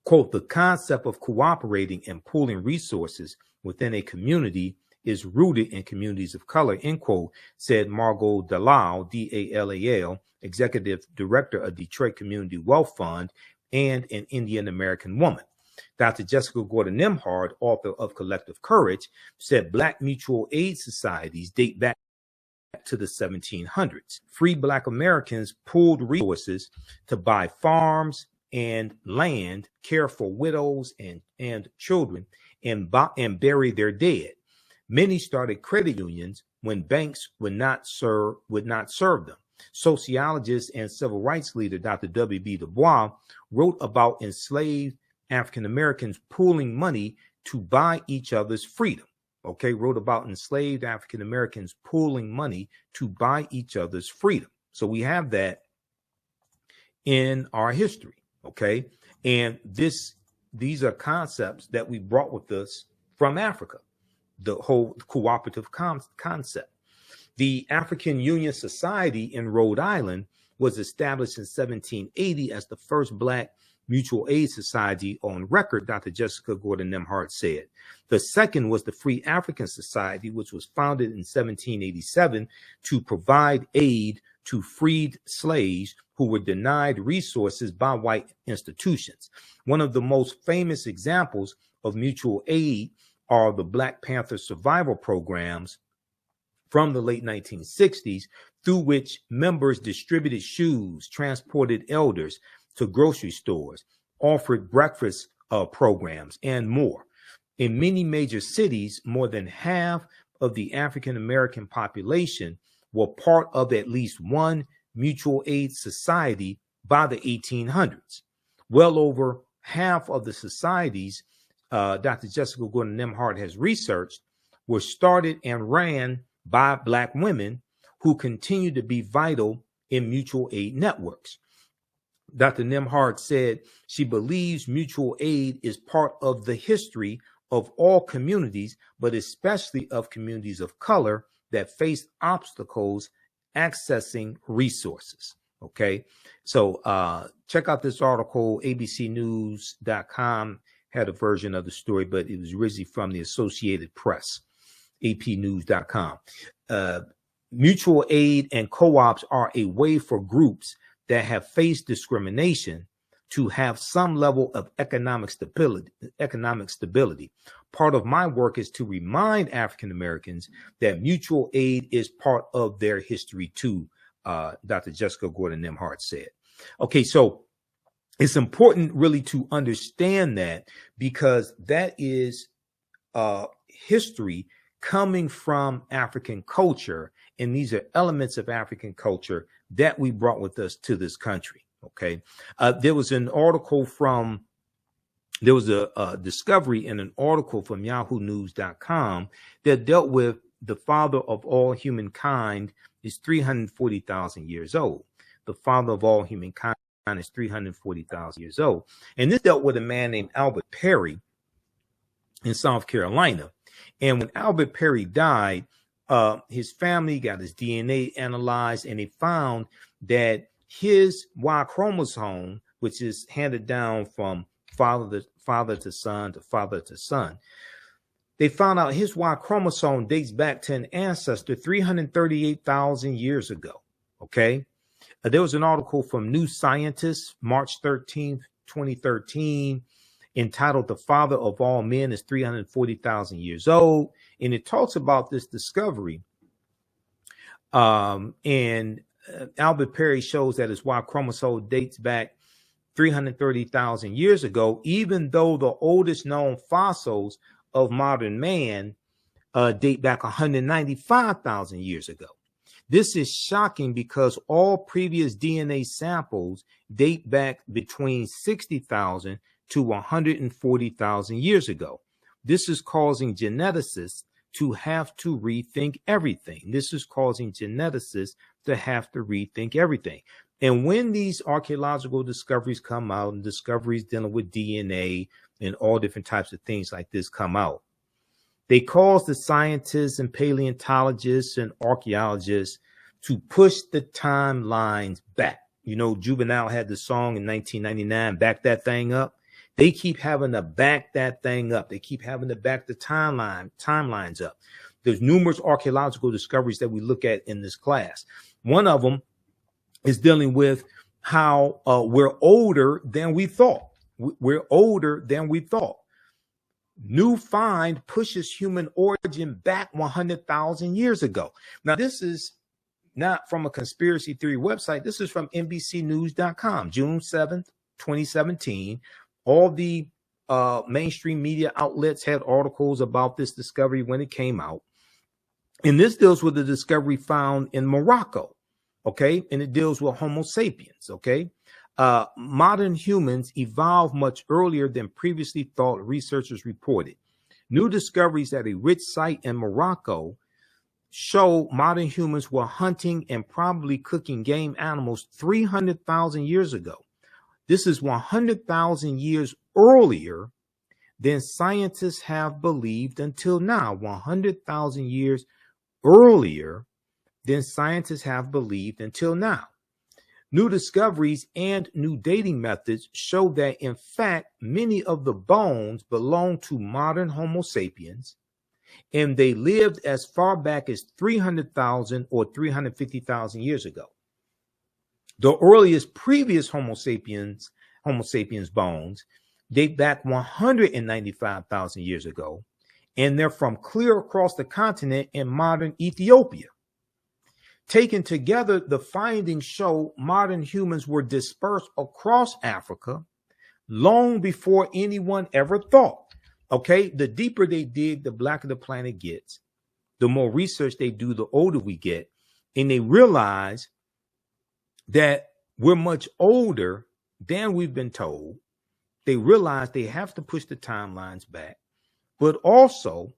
Quote, the concept of cooperating and pooling resources within a community is rooted in communities of color, end quote, said Margot Dalal, D-A-L-A-L, executive director of Detroit Community Wealth Fund and an Indian American woman. Dr. Jessica Gordon Nimhard, author of Collective Courage, said Black mutual aid societies date back to the 1700s. Free Black Americans pooled resources to buy farms and land, care for widows and children, and bury their dead. Many started credit unions when banks would not serve them. Sociologist and civil rights leader Dr. W.B. Du Bois wrote about enslaved African Americans pooling money to buy each other's freedom. Okay, wrote about enslaved African Americans pooling money to buy each other's freedom. So we have that in our history. Okay, and these are concepts that we brought with us from Africa, the whole cooperative concept. The African Union Society in Rhode Island was established in 1780 as the first Black mutual aid society on record, Dr. Jessica Gordon Nimhard said. The second was the Free African Society, which was founded in 1787 to provide aid to freed slaves who were denied resources by white institutions. One of the most famous examples of mutual aid are the Black Panther survival programs from the late 1960s, through which members distributed shoes, transported elders to grocery stores, offered breakfast programs, and more. In many major cities, more than half of the African American population were part of at least one mutual aid society by the 1800s. Well over half of the societies Dr. Jessica Gordon Nimhard has researched were started and ran by Black women who continue to be vital in mutual aid networks. Dr. Nemhard said she believes mutual aid is part of the history of all communities, but especially of communities of color that face obstacles accessing resources. Okay, so check out this article. abcnews.com had a version of the story, but it was originally from the Associated Press, apnews.com. Mutual aid and co-ops are a way for groups that have faced discrimination to have some level of economic stability. Part of my work is to remind African Americans that mutual aid is part of their history too, Dr. Jessica Gordon Nemhard said. Okay, so it's important really to understand that, because that is history coming from African culture, and these are elements of African culture that we brought with us to this country. Okay, there was a discovery in an article from yahoonews.com that dealt with the father of all humankind is 340,000 years old. The father of all humankind is 340,000 years old. And this dealt with a man named Albert Perry in South Carolina. And when Albert Perry died, his family got his DNA analyzed, and they found that his Y chromosome, which is handed down from father to son, they found out his Y chromosome dates back to an ancestor 338,000 years ago. Okay. There was an article from New Scientist, March 13th, 2013, entitled "The Father of All Men is 340,000 Years Old." And it talks about this discovery. And Albert Perry shows that his Y chromosome dates back 330,000 years ago, even though the oldest known fossils of modern man date back 195,000 years ago. This is shocking because all previous DNA samples date back between 60,000 to 140,000 years ago. This is causing geneticists to have to rethink everything. And when these archaeological discoveries come out, and discoveries dealing with DNA and all different types of things like this come out, they cause the scientists and paleontologists and archaeologists to push the timelines back. You know, Juvenile had the song in 1999, "Back That Thing Up." They keep having to back that thing up. They keep having to back the timelines up. There's numerous archaeological discoveries that we look at in this class. One of them is dealing with how we're older than we thought. New find pushes human origin back 100,000 years ago. Now, this is not from a conspiracy theory website. This is from NBCnews.com, June 7th, 2017. All the mainstream media outlets had articles about this discovery when it came out. And this deals with the discovery found in Morocco, okay? And it deals with Homo sapiens, okay? Modern humans evolved much earlier than previously thought, researchers reported. New discoveries at a rich site in Morocco show modern humans were hunting and probably cooking game animals 300,000 years ago. This is 100,000 years earlier than scientists have believed until now. 100,000 years earlier than scientists have believed until now. New discoveries and new dating methods show that, in fact, many of the bones belong to modern Homo sapiens, and they lived as far back as 300,000 or 350,000 years ago. The earliest previous Homo sapiens bones date back 195,000 years ago, and they're from clear across the continent in modern Ethiopia. Taken together, the findings show modern humans were dispersed across Africa long before anyone ever thought. Okay, the deeper they dig, the blacker the planet gets. The more research they do, the older we get. And they realize that we're much older than we've been told. They realize they have to push the timelines back. But also,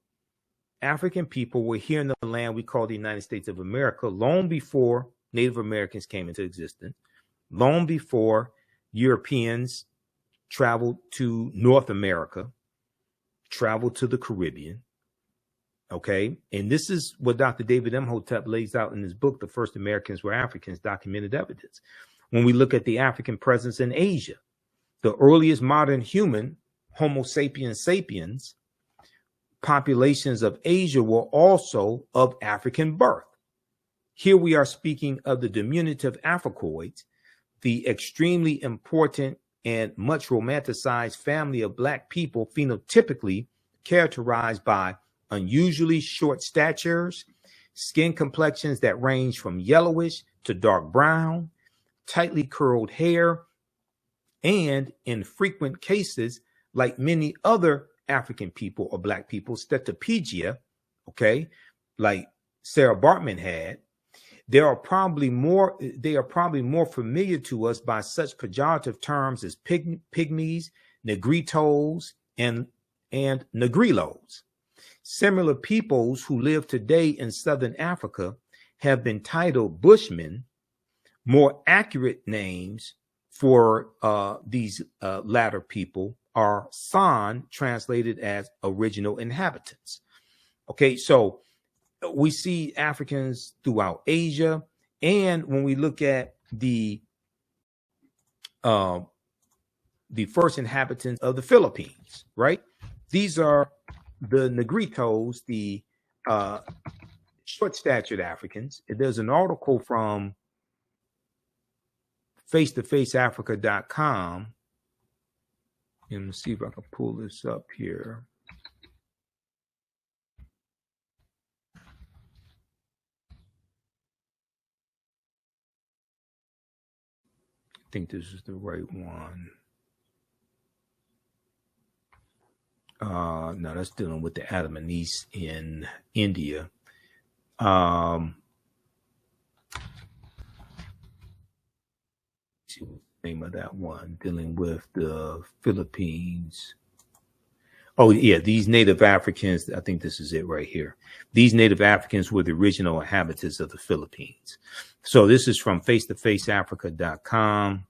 African people were here in the land we call the United States of America long before Native Americans came into existence, long before Europeans traveled to North America, traveled to the Caribbean. Okay. And this is what Dr. David Imhotep lays out in his book, The First Americans Were Africans, Documented Evidence. When we look at the African presence in Asia, the earliest modern human, Homo sapiens sapiens, populations of Asia were also of African birth. Here we are speaking of the diminutive Africoids, the extremely important and much romanticized family of Black people, phenotypically characterized by unusually short statures, skin complexions that range from yellowish to dark brown, tightly curled hair, and in frequent cases, like many other African people or Black people, steatopygia, okay, like Sara Baartman had. They are probably more familiar to us by such pejorative terms as pygmies, negritos, and negrilos. Similar peoples who live today in Southern Africa have been titled Bushmen. More accurate names for these latter people are San, translated as original inhabitants. Okay, so we see Africans throughout Asia, and when we look at the first inhabitants of the Philippines, right? These are the Negritos, the short-statured Africans. There's an article from face-to-faceafrica.com. And let's see if I can pull this up here. I think this is the right one. No, that's dealing with the Adamites in India. See what the name of that one, dealing with the Philippines. Oh, yeah, these Native Africans, I think this is it right here. These Native Africans were the original inhabitants of the Philippines. So this is from face-to-faceafrica.com.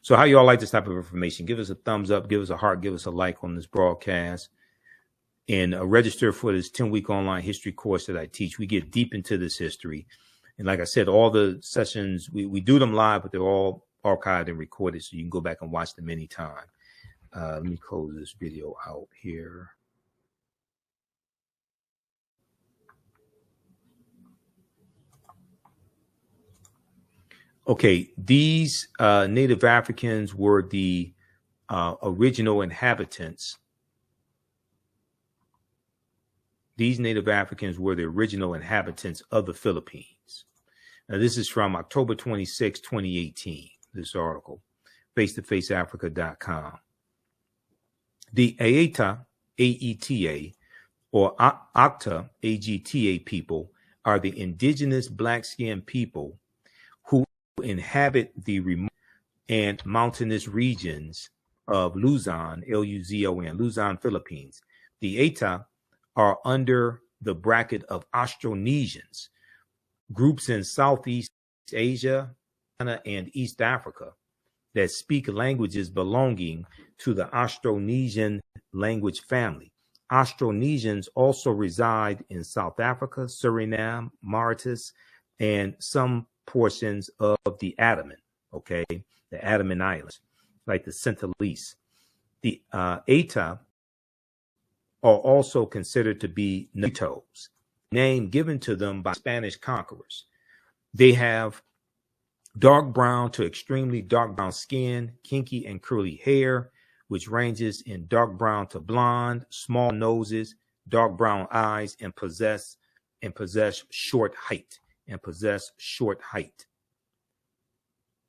So how y'all like this type of information? Give us a thumbs up, give us a heart, give us a like on this broadcast, and register for this 10-week online history course that I teach. We get deep into this history. And like I said, all the sessions, we do them live, but they're all archived and recorded, so you can go back and watch them anytime. Let me close this video out here. Okay, these Native Africans were the original inhabitants. These Native Africans were the original inhabitants of the Philippines. Now, this is from October 26, 2018, this article, face-to-faceafrica.com. The Aeta, A-E-T-A, or Acta, A-G-T-A people are the indigenous black-skinned people who inhabit the remote and mountainous regions of Luzon, L-U-Z-O-N, Luzon, Philippines. The Aeta are under the bracket of Austronesians, groups in Southeast Asia and East Africa that speak languages belonging to the Austronesian language family. Austronesians also reside in South Africa, Suriname, Mauritius, and some portions of the Andaman, okay, the Andaman Islands, like the Sentinelese. The Aeta are also considered to be Negritos, name given to them by Spanish conquerors. They have dark brown to extremely dark brown skin, kinky and curly hair, which ranges in dark brown to blonde, small noses, dark brown eyes, and possess short height.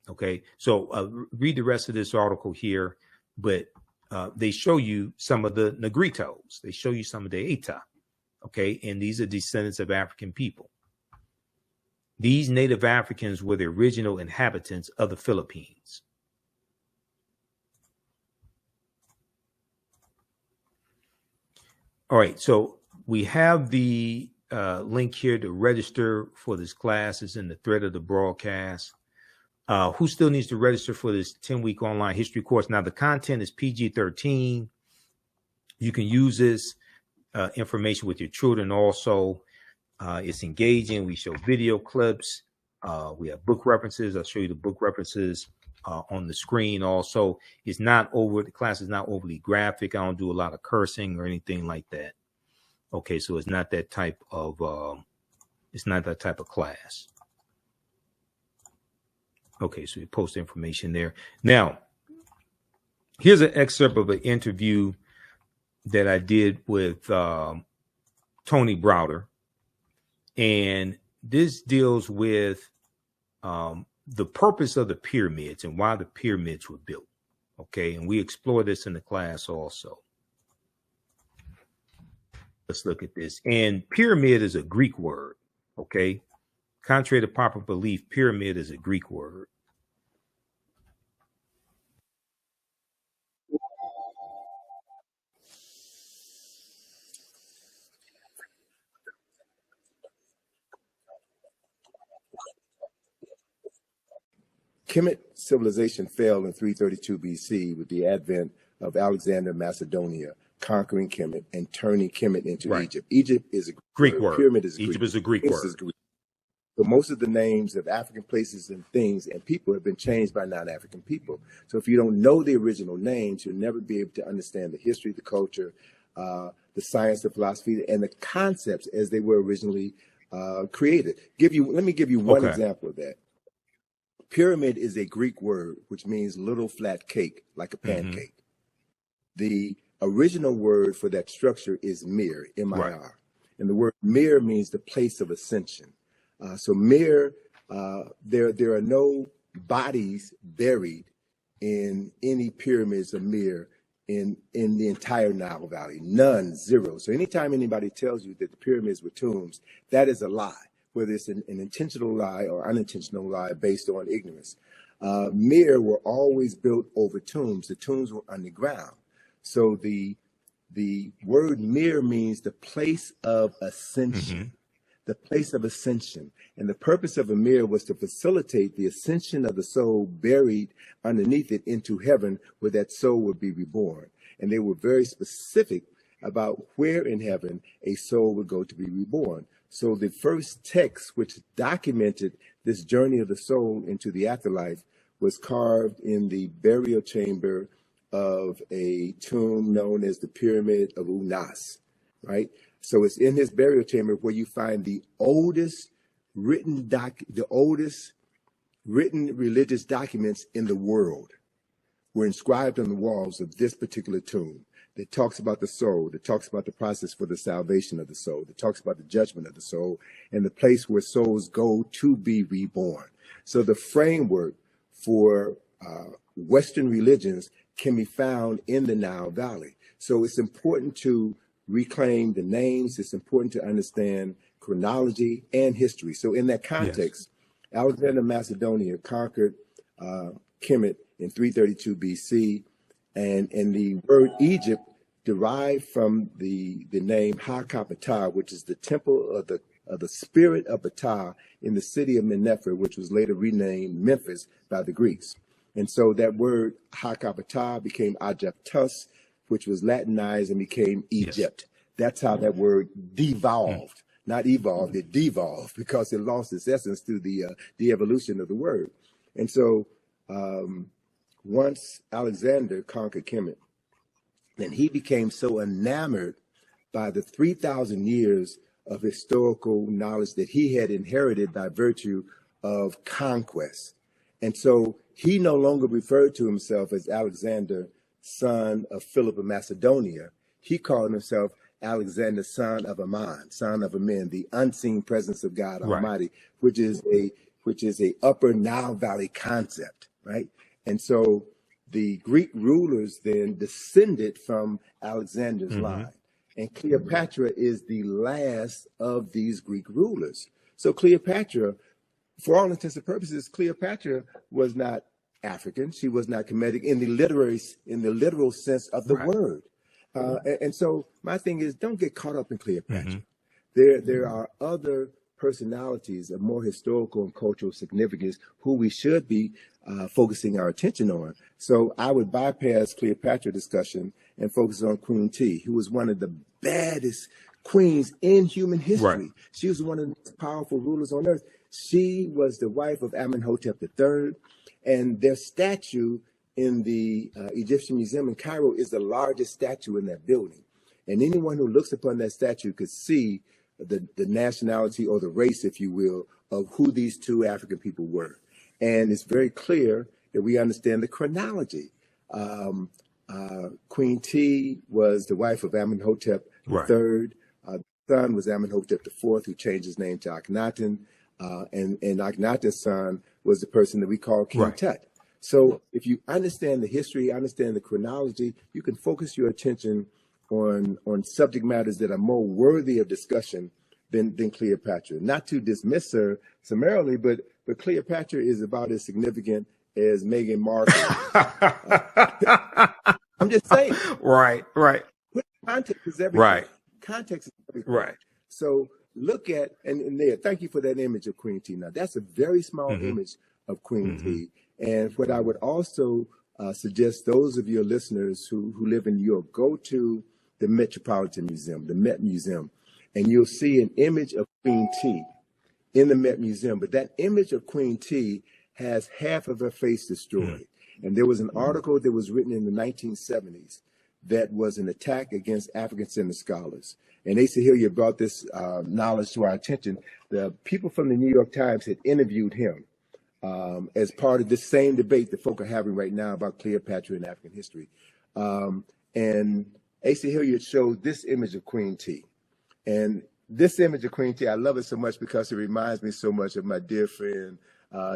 Okay, so read the rest of this article here, but they show you some of the Negritos. They show you some of the Aeta. Okay, and these are descendants of African people. These Native Africans were the original inhabitants of the Philippines. All right, so we have the link here to register for this class. It's in the thread of the broadcast. Who still needs to register for this 10-week online history course? Now, the content is PG-13. You can use this information with your children also. It's engaging. We show video clips. We have book references. I'll show you the book references on the screen also. The class is not overly graphic. I don't do a lot of cursing or anything like that. Okay, so it's not that type of class. Okay, so we post information there. Now, here's an excerpt of an interview that I did with Tony Browder. And this deals with the purpose of the pyramids and why the pyramids were built. Okay, and we explore this in the class also. Let's look at this. And pyramid is a Greek word. Okay, contrary to popular belief, pyramid is a Greek word. Kemet civilization fell in 332 BC with the advent of Alexander of Macedonia conquering Kemet and turning Kemet into Egypt. Egypt is a Greek word. Pyramid is Egypt Greek. is a Greek word. So most of the names of African places and things and people have been changed by non-African people. So if you don't know the original names, you'll never be able to understand the history, the culture, the science, the philosophy, and the concepts as they were originally created. Let me give you one example of that. Pyramid is a Greek word, which means little flat cake, like a pancake. The original word for that structure is mir, M-I-R. And the word mir means the place of ascension. So mir, there are no bodies buried in any pyramids of mir in the entire Nile Valley. None, zero. So anytime anybody tells you that the pyramids were tombs, that is a lie, whether it's an intentional lie or unintentional lie based on ignorance. Mir were always built over tombs. The tombs were underground. So the word mir means the place of ascension. The place of ascension. And the purpose of a mir was to facilitate the ascension of the soul buried underneath it into heaven, where that soul would be reborn. And they were very specific about where in heaven a soul would go to be reborn. So the first text which documented this journey of the soul into the afterlife was carved in the burial chamber of a tomb known as the Pyramid of Unas, right? So it's in his burial chamber where you find the oldest written religious documents in the world were inscribed on the walls of this particular tomb. That talks about the soul, that talks about the process for the salvation of the soul, that talks about the judgment of the soul, and the place where souls go to be reborn. So the framework for Western religions can be found in the Nile Valley. So it's important to reclaim the names. It's important to understand chronology and history. So in that context, Alexander of Macedonia conquered Kemet in 332 BC. And the word Egypt derived from the name Ha-Ka-Ptah, which is the temple of the spirit of Ptah in the city of Mennefer, which was later renamed Memphis by the Greeks. And so that word Ha-Ka-Ptah became Aegyptus, which was Latinized and became Egypt. That's how that word devolved, not evolved, it devolved because it lost its essence through the evolution of the word. And so once Alexander conquered Kemet, then he became so enamored by the 3,000 years of historical knowledge that he had inherited by virtue of conquest. And so he no longer referred to himself as Alexander, son of Philip of Macedonia. He called himself Alexander, son of Ammon, son of Amen, the unseen presence of God Almighty, which is a upper Nile Valley concept, right? And so the Greek rulers then descended from Alexander's line. And Cleopatra is the last of these Greek rulers. So Cleopatra, for all intents and purposes, Cleopatra was not African. She was not Kemetic in the literal sense of the word. And so my thing is, don't get caught up in Cleopatra. There are other personalities of more historical and cultural significance who we should be focusing our attention on. So I would bypass Cleopatra discussion and focus on Queen T, who was one of the baddest queens in human history. Right. She was one of the most powerful rulers on earth. She was the wife of Imhotep III, and their statue in the Egyptian Museum in Cairo is the largest statue in that building. And anyone who looks upon that statue could see the nationality, or the race, if you will, of who these two African people were. And it's very clear that we understand the chronology. Queen T was the wife of Amenhotep III. The son was Amenhotep IV, who changed his name to Akhenaten. And Akhenaten's son was the person that we call King Tut. So if you understand the history, understand the chronology, you can focus your attention on subject matters that are more worthy of discussion than Cleopatra. Not to dismiss her summarily, but Cleopatra is about as significant as Meghan Markle. I'm just saying. Right. Context is everything. Context is everything. Right. So look at, and there, thank you for that image of Queen T. Now, that's a very small image of Queen T. And what I would also suggest those of your listeners who live in New York, go to the Metropolitan Museum, the Met Museum, and you'll see an image of Queen T in the Met Museum. But that image of Queen T has half of her face destroyed. And there was an article that was written in the 1970s that was an attack against African-centered scholars. And Asa Hilliard brought this knowledge to our attention. The people from the New York Times had interviewed him as part of this same debate that folk are having right now about Cleopatra and African history. And Asa Hilliard showed this image of Queen T. And this image of Queen T, I love it so much because it reminds me so much of my dear friend,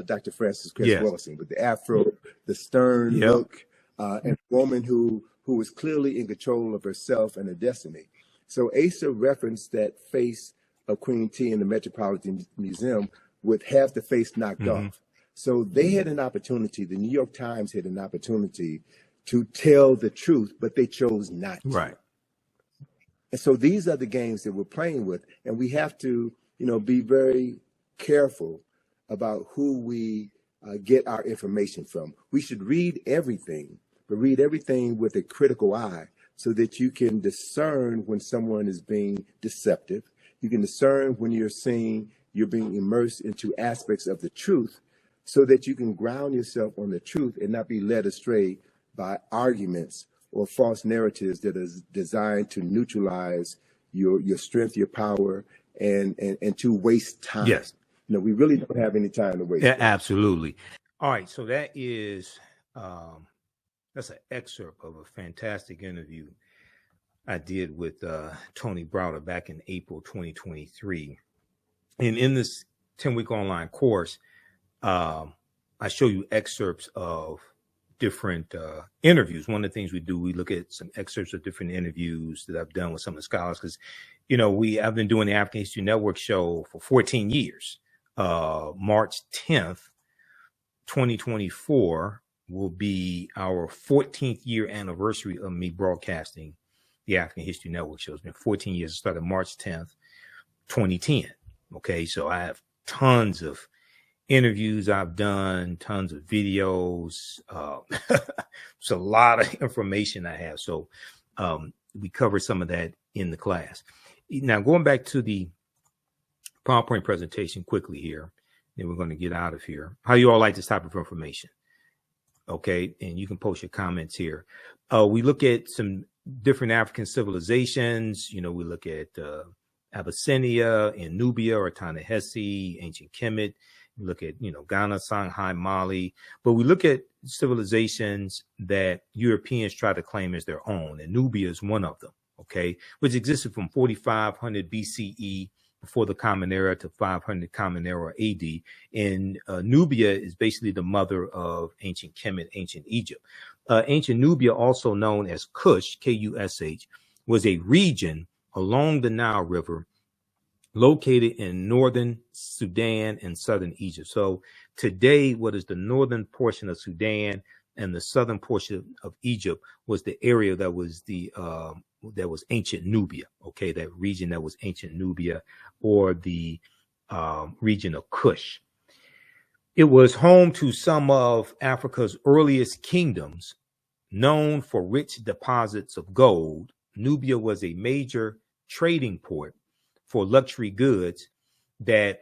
Dr. Francis Chris Wilson, with the afro, the stern look, and a woman who was clearly in control of herself and her destiny. So Asa referenced that face of Queen T in the Metropolitan Museum with half the face knocked off. So they had an opportunity, the New York Times had an opportunity to tell the truth, but they chose not to. Right. And so these are the games that we're playing with. And we have to, be very careful about who we get our information from. We should read everything, but read everything with a critical eye so that you can discern when someone is being deceptive. You can discern when you're being immersed into aspects of the truth so that you can ground yourself on the truth and not be led astray by arguments or false narratives that are designed to neutralize your strength, your power, and to waste time. Yes. We really don't have any time to waste. Yeah, absolutely. All right. So that is, that's an excerpt of a fantastic interview I did with Tony Browder back in April 2023. And in this 10-week online course, I show you excerpts of different interviews. One of the things we do, we look at some excerpts of different interviews that I've done with some of the scholars, because, I've been doing the African History Network show for 14 years. March 10th, 2024 will be our 14th year anniversary of me broadcasting the African History Network show. It's been 14 years. It started March 10th, 2010. Okay. So I have tons of interviews I've done, tons of videos. It's a lot of information I have. So we cover some of that in the class. Now, going back to the PowerPoint presentation quickly here, then we're going to get out of here. How do you all like this type of information? Okay, and you can post your comments here. We look at some different African civilizations. We look at Abyssinia and Nubia, or Ta-Nehisi, ancient Kemet. We look at, Ghana, Songhai, Mali. But we look at civilizations that Europeans try to claim as their own, and Nubia is one of them, okay, which existed from 4500 BCE before the Common Era to 500 Common Era AD. And Nubia is basically the mother of ancient Kemet, ancient Egypt. Ancient Nubia, also known as Kush, Kush, was a region along the Nile River located in northern Sudan and southern Egypt. So today, what is the northern portion of Sudan and the southern portion of Egypt was the area that was that was ancient Nubia. Okay, that region that was ancient Nubia, or the region of Kush. It was home to some of Africa's earliest kingdoms, known for rich deposits of gold. Nubia was a major trading port for luxury goods that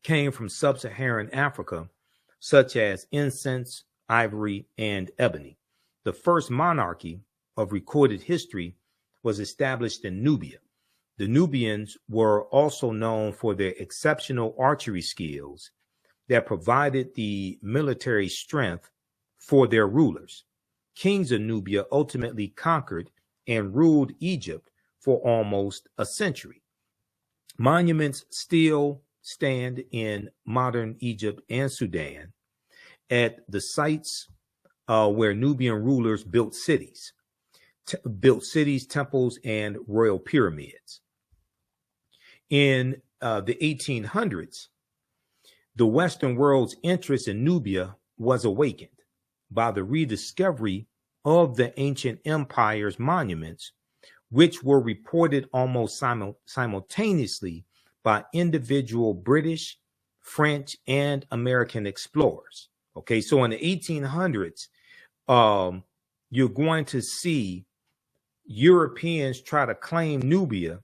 came from sub-Saharan Africa, such as incense, ivory, and ebony. The first monarchy of recorded history was established in Nubia. The Nubians were also known for their exceptional archery skills that provided the military strength for their rulers. Kings of Nubia ultimately conquered and ruled Egypt for almost a century. Monuments still stand in modern Egypt and Sudan at the sites where Nubian rulers built cities, temples, and royal pyramids. In the 1800s, the Western world's interest in Nubia was awakened by the rediscovery of the ancient empire's monuments, which were reported almost simultaneously by individual British, French, and American explorers. Okay, so in the 1800s, you're going to see Europeans try to claim Nubia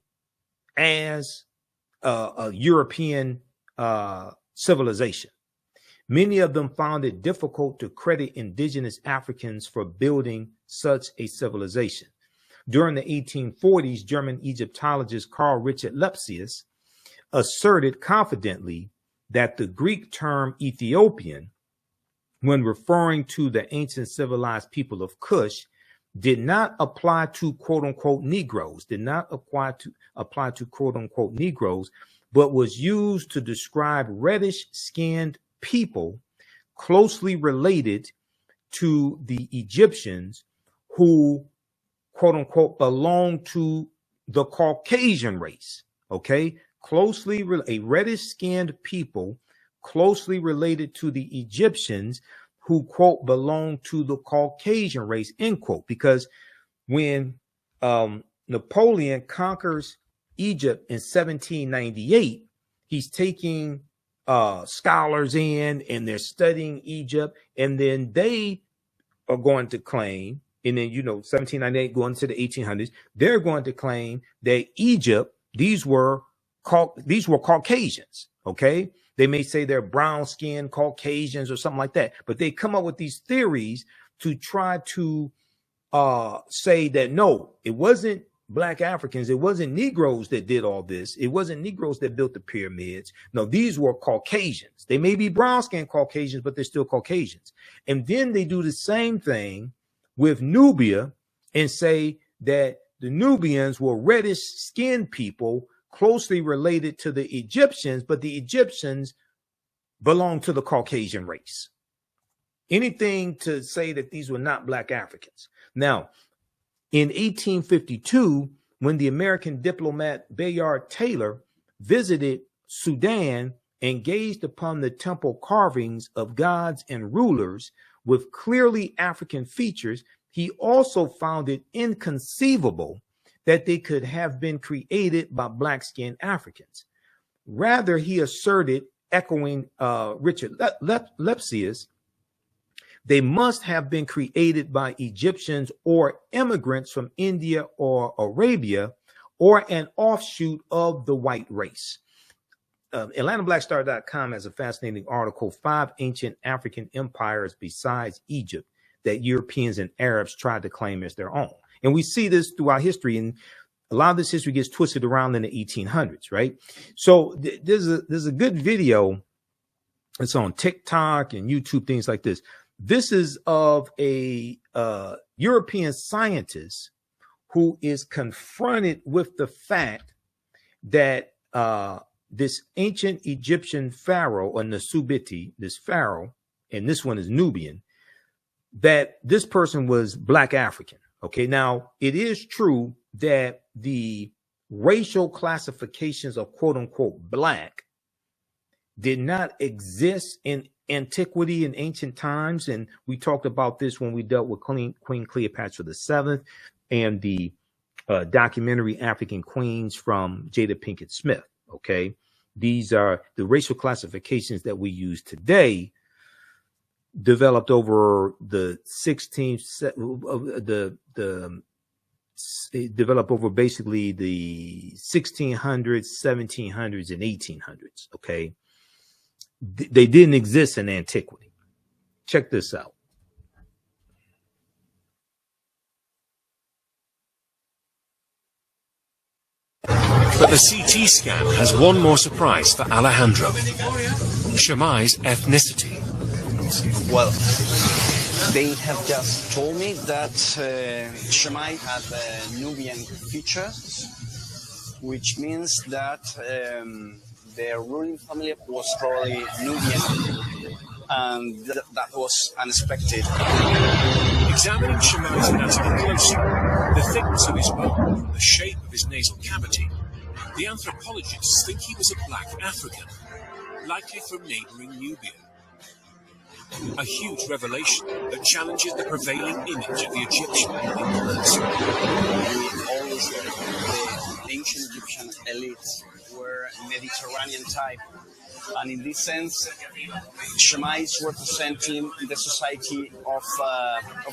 as a European civilization. Many of them found it difficult to credit indigenous Africans for building such a civilization. During the 1840s, German Egyptologist Carl Richard Lepsius asserted confidently that the Greek term Ethiopian, when referring to the ancient civilized people of Kush, did not apply to quote unquote Negroes, but was used to describe reddish skinned people closely related to the Egyptians who quote unquote belong to the Caucasian race. Okay, a reddish skinned people closely related to the Egyptians who quote belong to the Caucasian race, end quote. Because when Napoleon conquers Egypt in 1798, he's taking scholars in and they're studying Egypt, and then they are going to claim, and then 1798 going to the 1800s, they're going to claim that Egypt, these were Caucasians. Okay, they may say they're brown-skinned Caucasians or something like that, but they come up with these theories to try to say that no, it wasn't Black Africans, it wasn't Negroes that did all this, it wasn't Negroes that built the pyramids. No, these were Caucasians. They may be brown-skinned Caucasians, but they're still Caucasians. And then they do the same thing with Nubia and say that the Nubians were reddish-skinned people closely related to the Egyptians, but the Egyptians belong to the Caucasian race. Anything to say that these were not Black Africans. Now, in 1852, when the American diplomat Bayard Taylor visited Sudan and gazed upon the temple carvings of gods and rulers with clearly African features, he also found it inconceivable that they could have been created by black-skinned Africans. Rather, he asserted, echoing Richard Lepsius, they must have been created by Egyptians or immigrants from India or Arabia, or an offshoot of the white race. AtlantaBlackStar.com has a fascinating article, 5 Ancient African Empires Besides Egypt that Europeans and Arabs tried to claim as their own. And we see this throughout history, and a lot of this history gets twisted around in the 1800s, right? So there's a good video. It's on TikTok and YouTube, things like this. This is of a European scientist who is confronted with the fact that this ancient Egyptian pharaoh, or Nasubiti, this pharaoh, and this one is Nubian, that this person was Black African. Okay, now it is true that the racial classifications of quote unquote Black did not exist in antiquity in ancient times. And we talked about this when we dealt with Queen Cleopatra VII and the documentary African Queens from Jada Pinkett Smith. Okay, These are the racial classifications that we use today, developed over the 16th, developed over basically the 1600s, 1700s, and 1800s. Okay, they didn't exist in antiquity. Check this out. But the CT scan has one more surprise for Alejandro: Shemai's ethnicity. Well, they have just told me that Shemai had Nubian features, which means that their ruling family was probably Nubian, and that was unexpected. Examining Shemai's anatomy closely, the thickness of his bone, the shape of his nasal cavity, the anthropologists think he was a black African, likely from neighboring Nubia. A huge revelation that challenges the prevailing image of the Egyptian ruling class. We always heard the ancient Egyptian elites were Mediterranean type, and in this sense, Shemai is representing the society of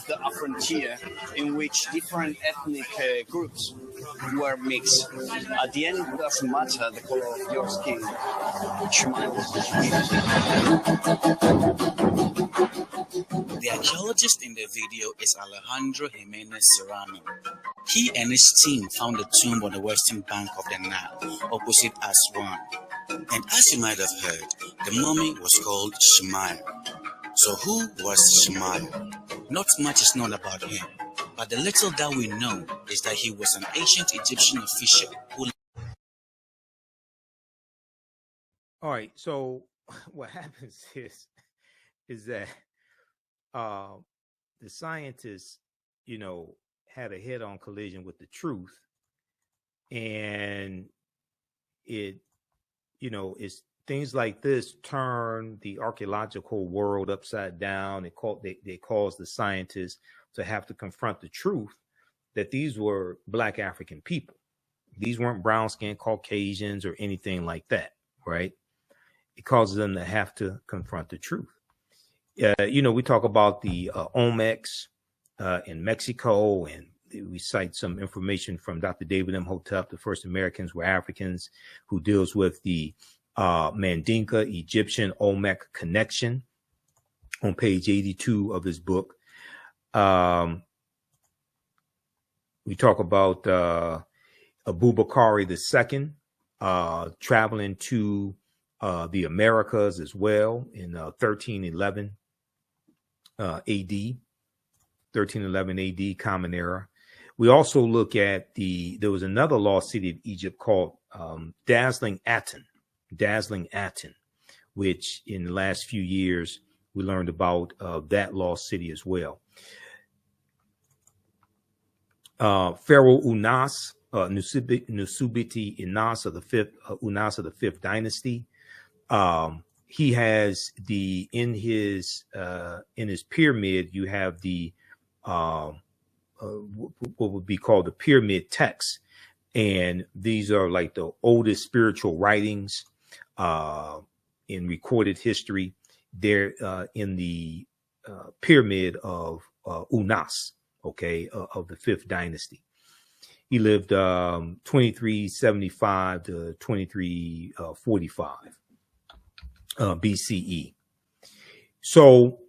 the frontier, in which different ethnic groups were mixed. At the end, it doesn't matter the color of your skin. Shemai was The archaeologist in the video is Alejandro Jimenez Serrano. He and his team found a tomb on the western bank of the Nile, opposite Aswan. And as you might have heard, the mummy was called Shemai. So who was Shemai? Not much is known about him, but the little that we know is that he was an ancient Egyptian official who... All right, so what happens is that the scientists, had a head-on collision with the truth, and it's things like this turn the archaeological world upside down. They cause the scientists to have to confront the truth that these were Black African people. These weren't brown-skinned Caucasians or anything like that, right? It causes them to have to confront the truth. We talk about the Olmecs in Mexico, and we cite some information from Dr. David Imhotep, the first Americans were Africans, who deals with the Mandinka Egyptian Olmec connection on page 82 of his book. We talk about Abubakari II traveling to the Americas as well in 1311 AD, 1311 AD, Common Era. We also look at there was another lost city of Egypt called Dazzling Aten, which in the last few years we learned about that lost city as well. Pharaoh Unas, Nusubiti Unas of the fifth dynasty. He has in his pyramid, you have the what would be called the pyramid texts, and these are like the oldest spiritual writings in recorded history. They're in the pyramid of Unas, of the fifth dynasty. He lived 2375 to 2345 BCE. So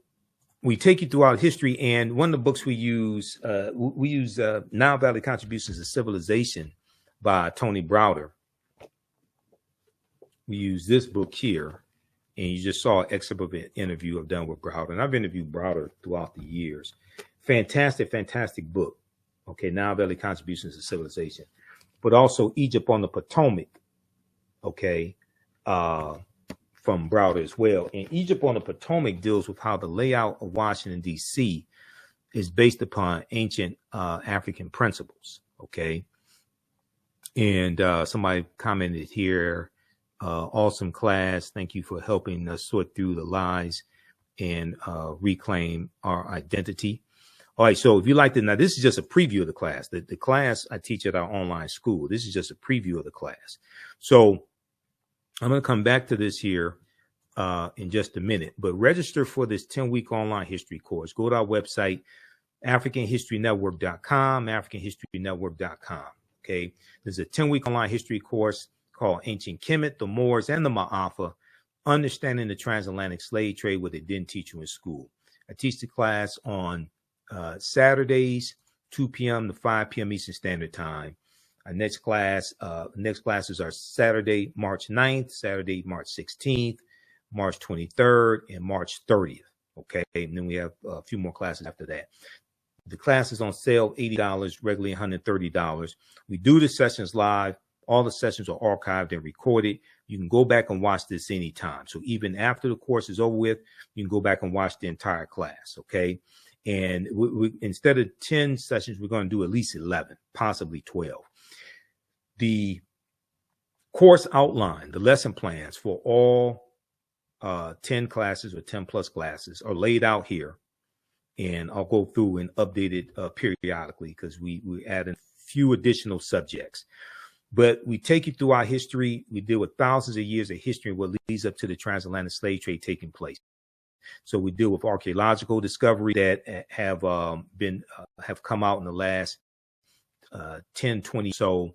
we take you throughout history, and one of the books we use Nile Valley Contributions to Civilization by Tony Browder. We use this book here, and you just saw an excerpt of an interview I've done with Browder, and I've interviewed Browder throughout the years. Fantastic book. Nile Valley Contributions to Civilization, but also Egypt on the Potomac, from Browder as well. And Egypt on the Potomac deals with how the layout of Washington, D.C. is based upon ancient African principles, And somebody commented here, awesome class. Thank you for helping us sort through the lies and reclaim our identity. All right, so if you like to, now this is just a preview of the class. The class I teach at our online school. This is just a preview of the class. So I'm going to come back to this here in just a minute, but register for this 10-week online history course. Go to our website, AfricanHistoryNetwork.com, AfricanHistoryNetwork.com. Okay. There's a 10-week online history course called Ancient Kemet, the Moors, and the Maafa, Understanding the Transatlantic Slave Trade, what they didn't teach you in school. I teach the class on Saturdays, 2 p.m. to 5 p.m. Eastern Standard Time. Our next classes are Saturday, March 9th, Saturday, March 16th, March 23rd, and March 30th. Okay. And then we have a few more classes after that. The class is on sale, $80, regularly $130. We do the sessions live. All the sessions are archived and recorded. You can go back and watch this anytime. So even after the course is over with, you can go back and watch the entire class. Okay. And we instead of 10 sessions, we're going to do at least 11, possibly 12. The course outline, the lesson plans for all 10 classes or 10 plus classes are laid out here. And I'll go through and update it periodically because we add a few additional subjects. But we take you through our history. We deal with thousands of years of history and what leads up to the transatlantic slave trade taking place. So we deal with archaeological discovery that have come out in the last 10, 20. So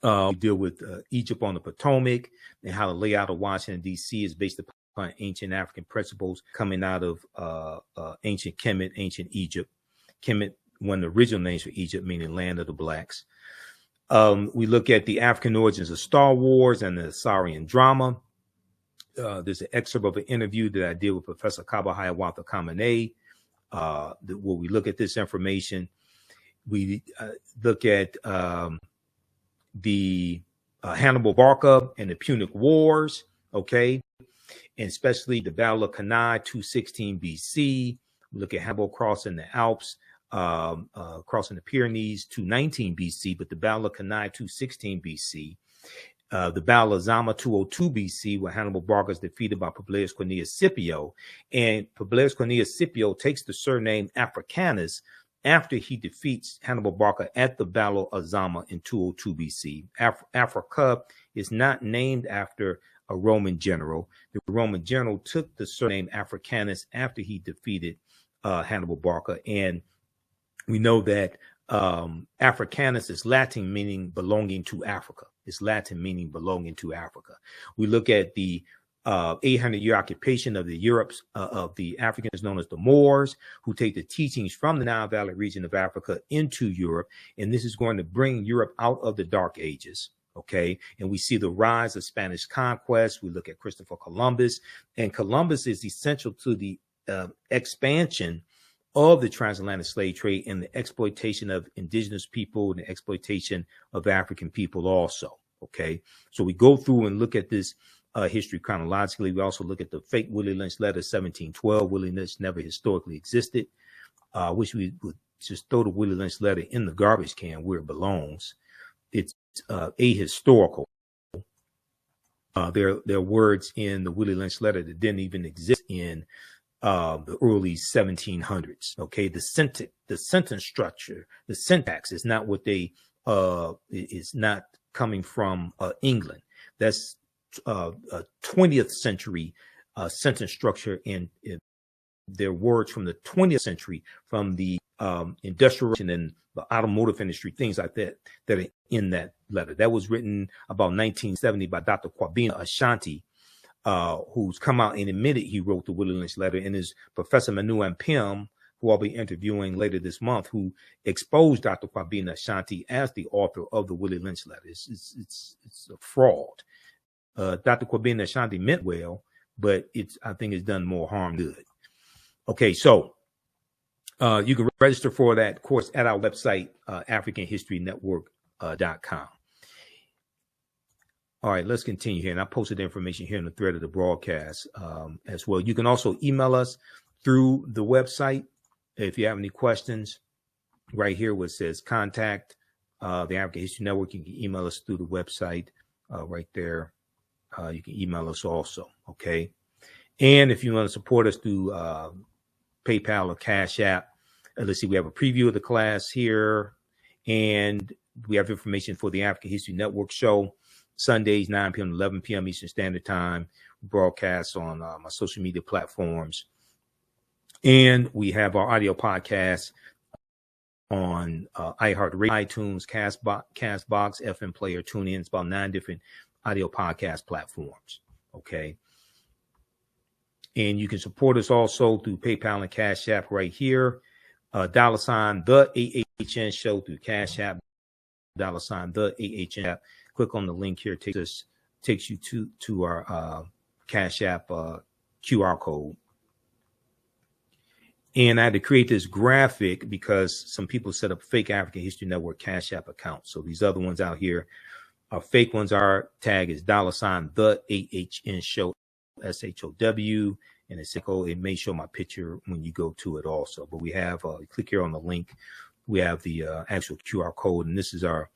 we deal with Egypt on the Potomac and how the layout of Washington, D.C. is based upon ancient African principles coming out of ancient Kemet, ancient Egypt. Kemet, one of the original names for Egypt, meaning land of the blacks. We look at the African origins of Star Wars and the Assyrian drama. There's an excerpt of an interview that I did with Professor Kaba Hiawatha Kamene, where we look at this information. We look at the Hannibal Barca and the Punic Wars, okay, and especially the Battle of Cannae, 216 BC. We look at Hannibal crossing the Alps, crossing the Pyrenees, 219 BC, but the Battle of Cannae, 216 BC. The Battle of Zama, 202 BC, where Hannibal Barca is defeated by Publius Cornelius Scipio. And Publius Cornelius Scipio takes the surname Africanus after he defeats Hannibal Barca at the Battle of Zama in 202 BC. Africa is not named after a Roman general. The Roman general took the surname Africanus after he defeated Hannibal Barca. And we know that Africanus is Latin, meaning belonging to Africa. It's Latin, meaning belonging to Africa. We look at the 800-year occupation of the Europes of the Africans known as the Moors, who take the teachings from the Nile Valley region of Africa into Europe. And this is going to bring Europe out of the Dark Ages. Okay. And we see the rise of Spanish conquest. We look at Christopher Columbus, and Columbus is essential to the expansion of the transatlantic slave trade and the exploitation of indigenous people and the exploitation of African people also. Okay. So we go through and look at this history chronologically. We also look at the fake Willie Lynch letter 1712. Willie Lynch never historically existed. Wish we would just throw the Willie Lynch letter in the garbage can where it belongs. It's ahistorical. There are words in the Willie Lynch letter that didn't even exist in the early 1700s. Okay, the sentence structure, the syntax is not what they is not coming from England. That's a 20th century sentence structure, and their words from the 20th century, from the industrial and the automotive industry, things like that are in that letter. That was written about 1970 by Dr. Kwabena Ashanti, who's come out and admitted he wrote the Willie Lynch letter, and is Professor Manu Ampim, who I'll be interviewing later this month, who exposed Dr. Kwabena Ashanti as the author of the Willie Lynch letter. It's a fraud. Dr. Kwabena Ashanti meant well, but I think it's done more harm than good. Okay, so you can register for that course at our website, AfricanHistoryNetwork.com. All right, let's continue here. And I posted the information here in the thread of the broadcast as well. You can also email us through the website if you have any questions. Right here where it says contact the African History Network, you can email us through the website right there. You can email us also, okay? And if you want to support us through PayPal or Cash App, let's see, we have a preview of the class here, and we have information for the African History Network show. Sundays, 9 p.m. to 11 p.m. Eastern Standard Time. Broadcast on my social media platforms. And we have our audio podcast on iHeartRadio, iTunes, Castbox, FM Player, TuneIn. It's about 9 different audio podcast platforms. Okay. And you can support us also through PayPal and Cash App right here. $ the AHN show through Cash App, $ the AHN app. Click on the link here. Takes you to our Cash App QR code. And I had to create this graphic because some people set up fake African History Network Cash App accounts. So these other ones out here are fake ones. Our tag is $ the AHN show, SHOW. And it may show my picture when you go to it also. But we have, click here on the link. We have the actual QR code. And this is our,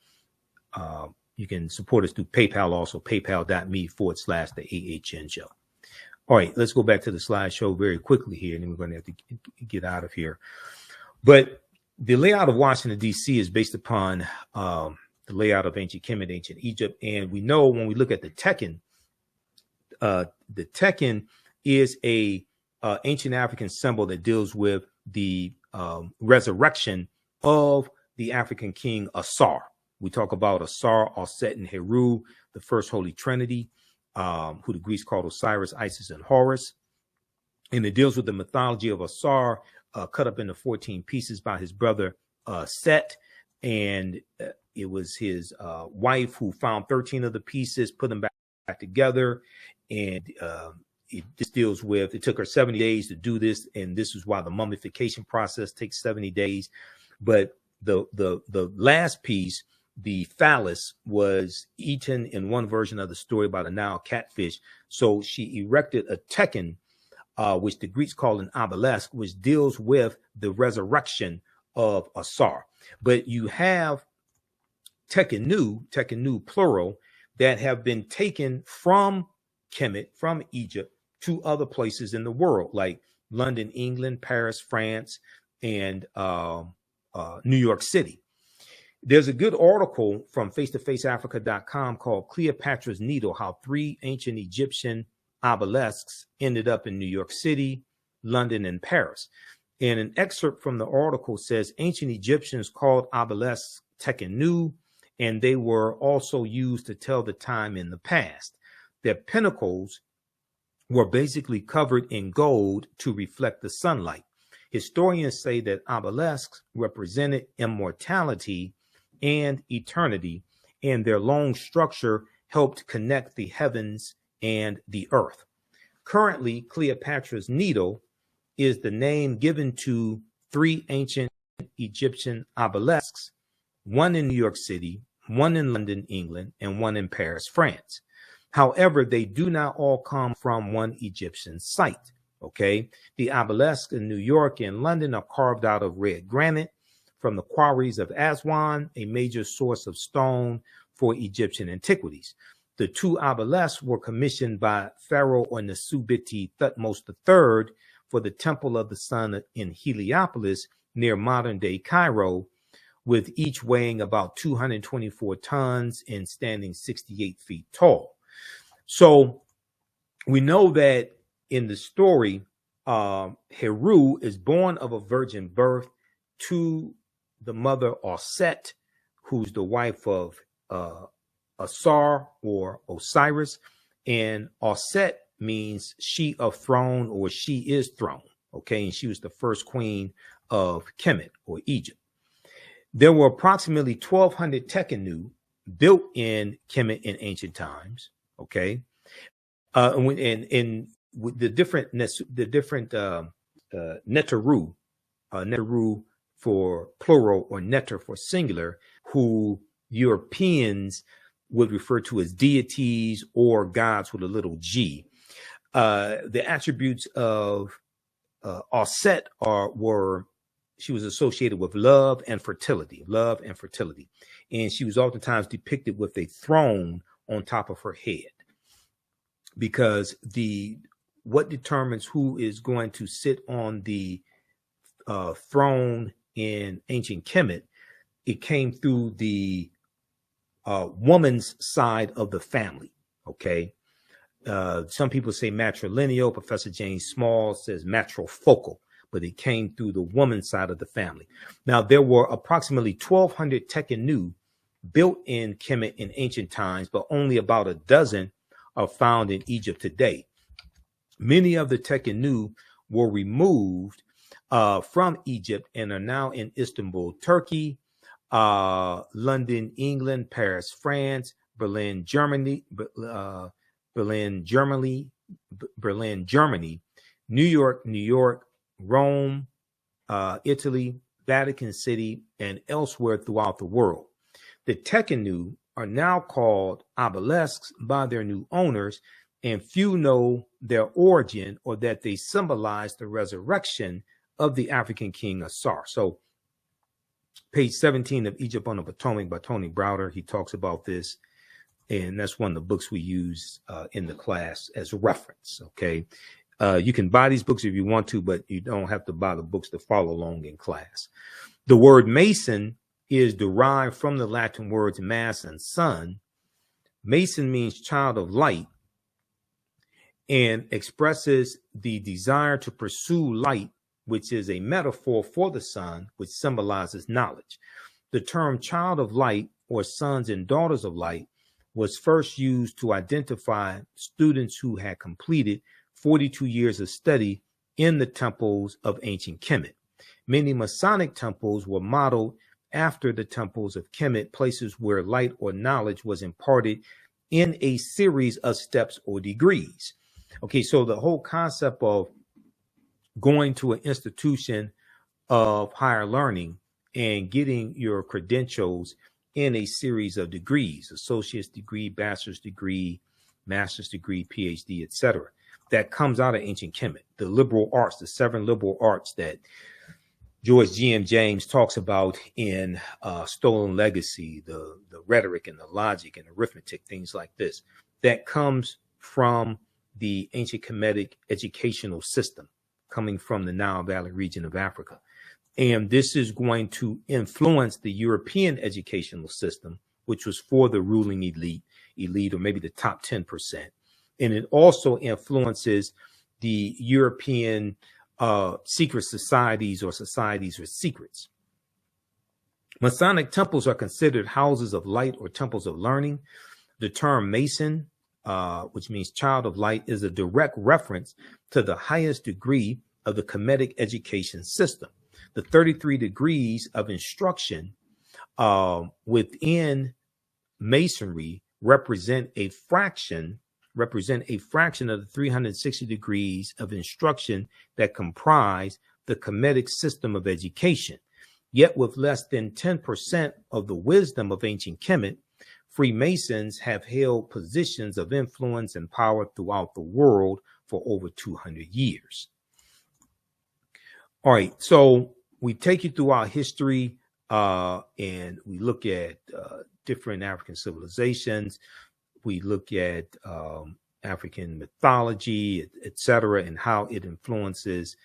you can support us through PayPal also, paypal.me/the AHN show. All right, let's go back to the slideshow very quickly here, and then we're going to have to get out of here. But the layout of Washington, D.C. is based upon the layout of ancient Kemet, ancient Egypt. And we know when we look at the Tekken is a ancient African symbol that deals with the resurrection of the African king Asar. We talk about Asar, Auset, and Heru, the first Holy Trinity, who the Greeks called Osiris, Isis, and Horus. And it deals with the mythology of Asar, cut up into 14 pieces by his brother Set. And it was his wife who found 13 of the pieces, put them back together. And it just deals with, it took her 70 days to do this. And this is why the mummification process takes 70 days. But the last piece, the phallus, was eaten in one version of the story by the Nile catfish. So she erected a Tekken, which the Greeks call an obelisk, which deals with the resurrection of Asar. But you have Tekkenu plural, that have been taken from Kemet, from Egypt, to other places in the world, like London, England, Paris, France, and New York City. There's a good article from face-to-faceafrica.com called Cleopatra's Needle, how 3 ancient Egyptian obelisks ended up in New York City, London, and Paris. And an excerpt from the article says ancient Egyptians called obelisks Tekkenu, and they were also used to tell the time in the past. Their pinnacles were basically covered in gold to reflect the sunlight. Historians say that obelisks represented immortality and eternity, and their long structure helped connect the heavens and the earth. Currently, Cleopatra's Needle is the name given to 3 ancient Egyptian obelisks, one in New York City, one in London, England, and one in Paris, France. However, they do not all come from one Egyptian site. Okay, the obelisks in New York and London are carved out of red granite from the quarries of Aswan, a major source of stone for Egyptian antiquities. The 2 obelisks were commissioned by Pharaoh Nesubiti Thutmose III for the Temple of the Sun in Heliopolis near modern-day Cairo, with each weighing about 224 tons and standing 68 feet tall. So we know that in the story, Heru is born of a virgin birth to the mother Auset, who's the wife of Asar or Osiris. And Auset means she of throne, or she is throne. Okay, and she was the first queen of Kemet, or Egypt. There were approximately 1,200 Tekkenu built in Kemet in ancient times. Okay, and with the different Neteru, Neteru for plural or Neter for singular, who Europeans would refer to as deities or gods with a little g. The attributes of Auset were, she was associated with love and fertility, and she was oftentimes depicted with a throne on top of her head, because what determines who is going to sit on the throne in ancient Kemet, it came through the woman's side of the family. Okay. Some people say matrilineal. Professor James Small says matrifocal, but it came through the woman's side of the family. Now, there were approximately 1,200 tekenu built in Kemet in ancient times, but only about a dozen are found in Egypt today. Many of the tekenu were removed from Egypt and are now in Istanbul, Turkey, London, England, Paris, France, Berlin, Germany, New York, Rome, Italy, Vatican City, and elsewhere throughout the world. The tekenu are now called obelisks by their new owners, and few know their origin or that they symbolize the resurrection of the African king Asar. So page 17 of Egypt on the Potomac by Tony Browder, he talks about this, and that's one of the books we use in the class as a reference. Okay, you can buy these books if you want to, but you don't have to buy the books to follow along in class. The word Mason is derived from the Latin words mass and sun. Mason means child of light and expresses the desire to pursue light, which is a metaphor for the sun, which symbolizes knowledge. The term child of light or sons and daughters of light was first used to identify students who had completed 42 years of study in the temples of ancient Kemet. Many Masonic temples were modeled after the temples of Kemet, places where light or knowledge was imparted in a series of steps or degrees. Okay, so the whole concept of going to an institution of higher learning and getting your credentials in a series of degrees, associate's degree, bachelor's degree, master's degree, PhD, etc. That comes out of ancient Kemet, the liberal arts, the 7 liberal arts that George G.M. James talks about in Stolen Legacy, the rhetoric and the logic and arithmetic, things like this, that comes from the ancient Kemetic educational system coming from the Nile Valley region of Africa. And this is going to influence the European educational system, which was for the ruling elite, or maybe the top 10%. And it also influences the European secret societies or societies with secrets. Masonic temples are considered houses of light or temples of learning. The term Mason, which means child of light, is a direct reference to the highest degree of the Kemetic education system. The 33 degrees of instruction within Masonry represent a fraction of the 360 degrees of instruction that comprise the Kemetic system of education. Yet with less than 10% of the wisdom of ancient Kemet, Freemasons have held positions of influence and power throughout the world for over 200 years. All right, so we take you through our history and we look at different African civilizations. We look at African mythology, etc., and how it influences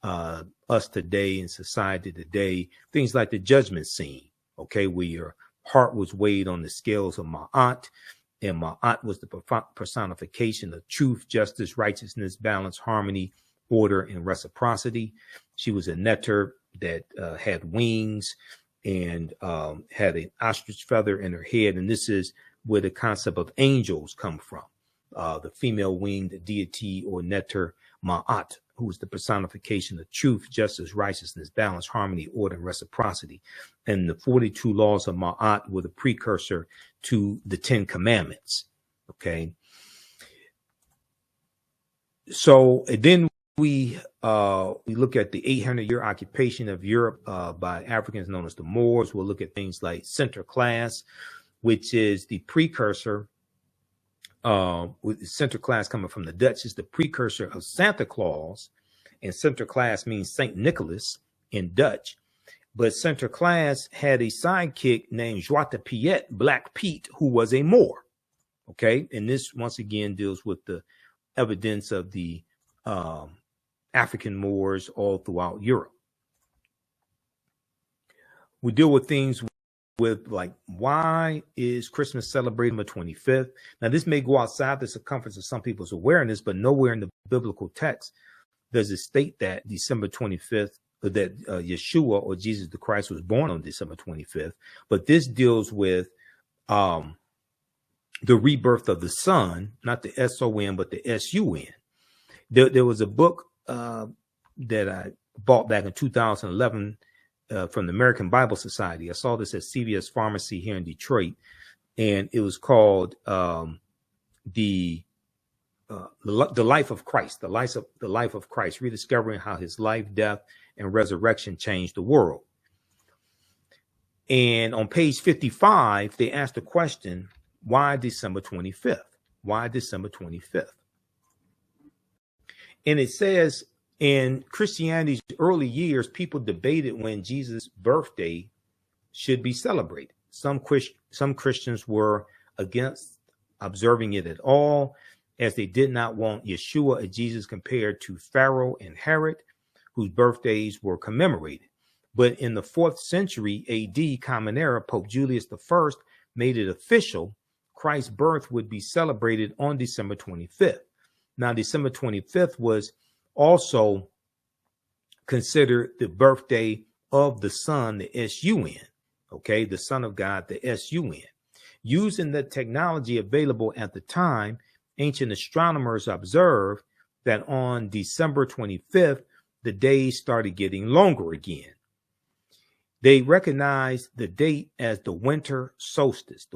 us today in society today. Things like the judgment scene, okay, where your heart was weighed on the scales of Ma'at, and Ma'at was the personification of truth, justice, righteousness, balance, harmony, order, and reciprocity. She was a neter that had wings and had an ostrich feather in her head, and this is where the concept of angels come from. The female winged deity or neter Ma'at, who is the personification of truth, justice, righteousness, balance, harmony, order, and reciprocity. And the 42 laws of Ma'at were the precursor to the 10 commandments. Okay. So then we look at the 800-year occupation of Europe by Africans known as the Moors. We'll look at things like Sinterklaas, which is the precursor, with Sinterklaas coming from the Dutch, is the precursor of Santa Claus, and Sinterklaas means Saint Nicholas in Dutch. But Sinterklaas had a sidekick named Zwarte Piet, Black Pete, who was a Moor. Okay, and this once again deals with the evidence of the African Moors all throughout Europe. We deal with things with like, why is Christmas celebrated on the 25th? Now, this may go outside the circumference of some people's awareness, but nowhere in the biblical text does it state that December 25th, that Yeshua or Jesus the Christ was born on December 25th. But this deals with the rebirth of the Son, not the S-O-N, but the S-U-N. There was a book that I bought back in 2011 from the American Bible Society. I saw this at CVS Pharmacy here in Detroit, and it was called the life of Christ, the life of Christ, rediscovering how his life, death, and resurrection changed the world. And on page 55, they asked the question, why December 25th? Why December 25th? And it says, in Christianity's early years, people debated when Jesus' birthday should be celebrated. Some Christians were against observing it at all, as they did not want Yeshua or Jesus compared to Pharaoh and Herod, whose birthdays were commemorated. But in the 4th century AD, Common Era, Pope Julius I made it official Christ's birth would be celebrated on December 25th. Now, December 25th was also considered the birthday of the Son, the S-U-N, okay, the Son of God, the S-U-N. Using the technology available at the time, ancient astronomers observed that on December 25th, the days started getting longer again. They recognized the date as the winter solstice,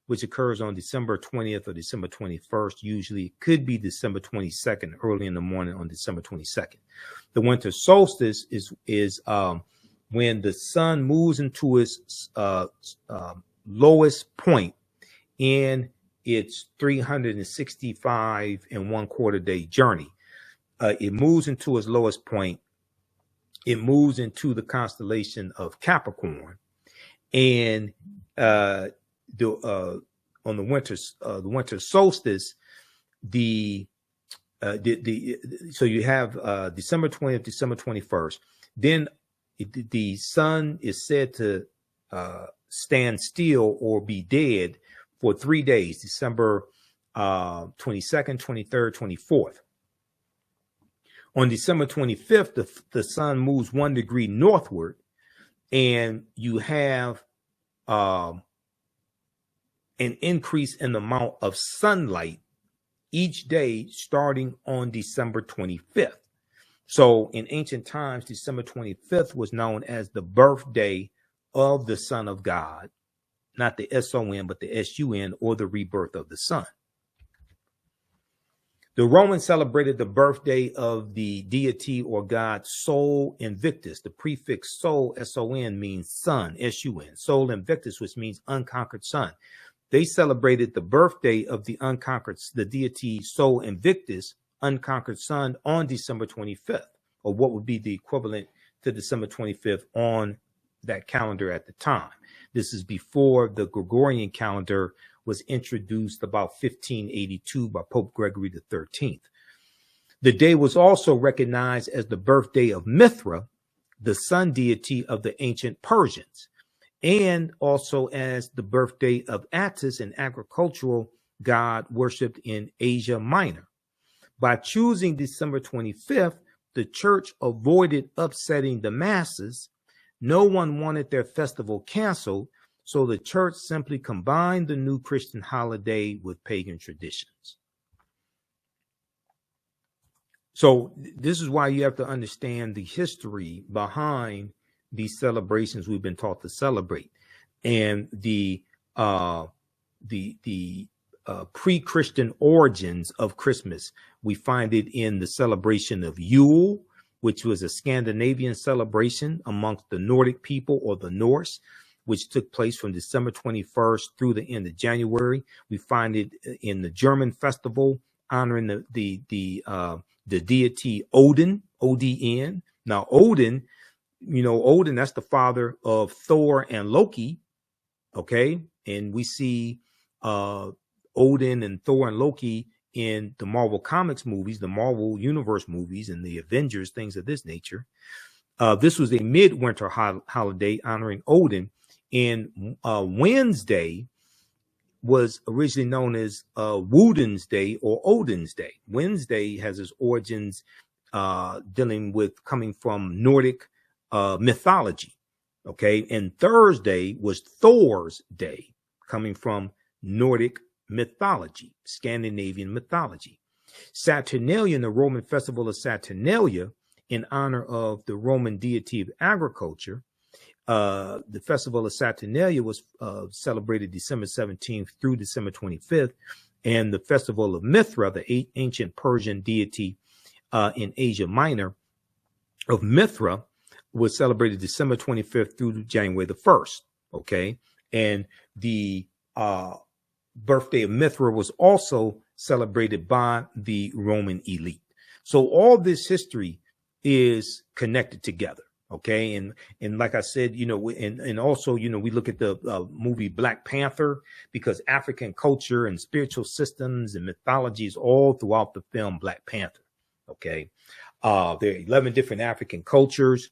which occurs on December 20th or December 21st. Usually it could be December 22nd, early in the morning on December 22nd. The winter solstice is when the sun moves into its lowest point in its 365 and 1/4 day journey. It moves into its lowest point. It moves into the constellation of Capricorn, and on the winter solstice, so you have December 20th, December 21st. Then the sun is said to stand still or be dead for 3 days, December 22nd, 23rd, 24th. On December 25th, the sun moves 1 degree northward, and you have an increase in the amount of sunlight each day starting on December 25th. So in ancient times, December 25th was known as the birthday of the Son of God, not the S-O-N, but the S-U-N, or the rebirth of the Son. The Romans celebrated the birthday of the deity or god Sol Invictus. The prefix Sol, S-O-N, means sun, S-U-N. Sol Invictus, which means unconquered sun. They celebrated the birthday of the deity Sol Invictus, unconquered sun, on December 25th, or what would be the equivalent to December 25th on that calendar at the time. This is before the Gregorian calendar was introduced about 1582 by Pope Gregory XIII. The day was also recognized as the birthday of Mithra, the sun deity of the ancient Persians, and also as the birthday of Attis, an agricultural god worshipped in Asia Minor. By choosing December 25th, the church avoided upsetting the masses. No one wanted their festival canceled, so the church simply combined the new Christian holiday with pagan traditions. So this is why you have to understand the history behind these celebrations we've been taught to celebrate, and the pre-Christian origins of Christmas. We find it in the celebration of Yule, which was a Scandinavian celebration amongst the Nordic people, or the Norse, which took place from December 21st through the end of January. We find it in the German festival honoring the deity Odin, O-D-N. Now, Odin, Odin, that's the father of Thor and Loki, okay? And we see Odin and Thor and Loki in the Marvel Comics movies, the Marvel Universe movies, and the Avengers, things of this nature. This was a midwinter holiday honoring Odin, And Wednesday was originally known as Woden's Day or Odin's Day. Wednesday has its origins dealing with coming from Nordic mythology. Okay, and Thursday was Thor's Day, coming from Nordic mythology, Scandinavian mythology. Saturnalia, the Roman festival of Saturnalia, in honor of the Roman deity of agriculture. The festival of Saturnalia was celebrated December 17th through December 25th. And the festival of Mithra, the ancient Persian deity in Asia Minor of Mithra, was celebrated December 25th through January the 1st. Okay. And the birthday of Mithra was also celebrated by the Roman elite. So all this history is connected together. Okay. And like I said, you know, and also, you know, we look at the movie Black Panther, because African culture and spiritual systems and mythology is all throughout the film Black Panther. Okay. There are 11 different African cultures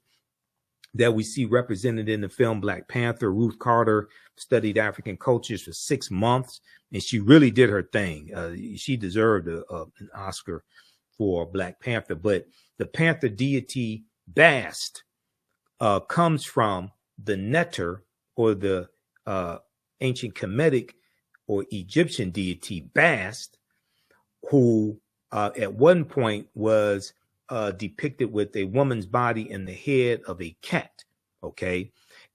that we see represented in the film Black Panther. Ruth Carter studied African cultures for 6 months, and she really did her thing. She deserved an Oscar for Black Panther. But the Panther deity Bast comes from the Neter, or the ancient Kemetic or Egyptian deity Bast, who at one point was depicted with a woman's body and the head of a cat. Okay.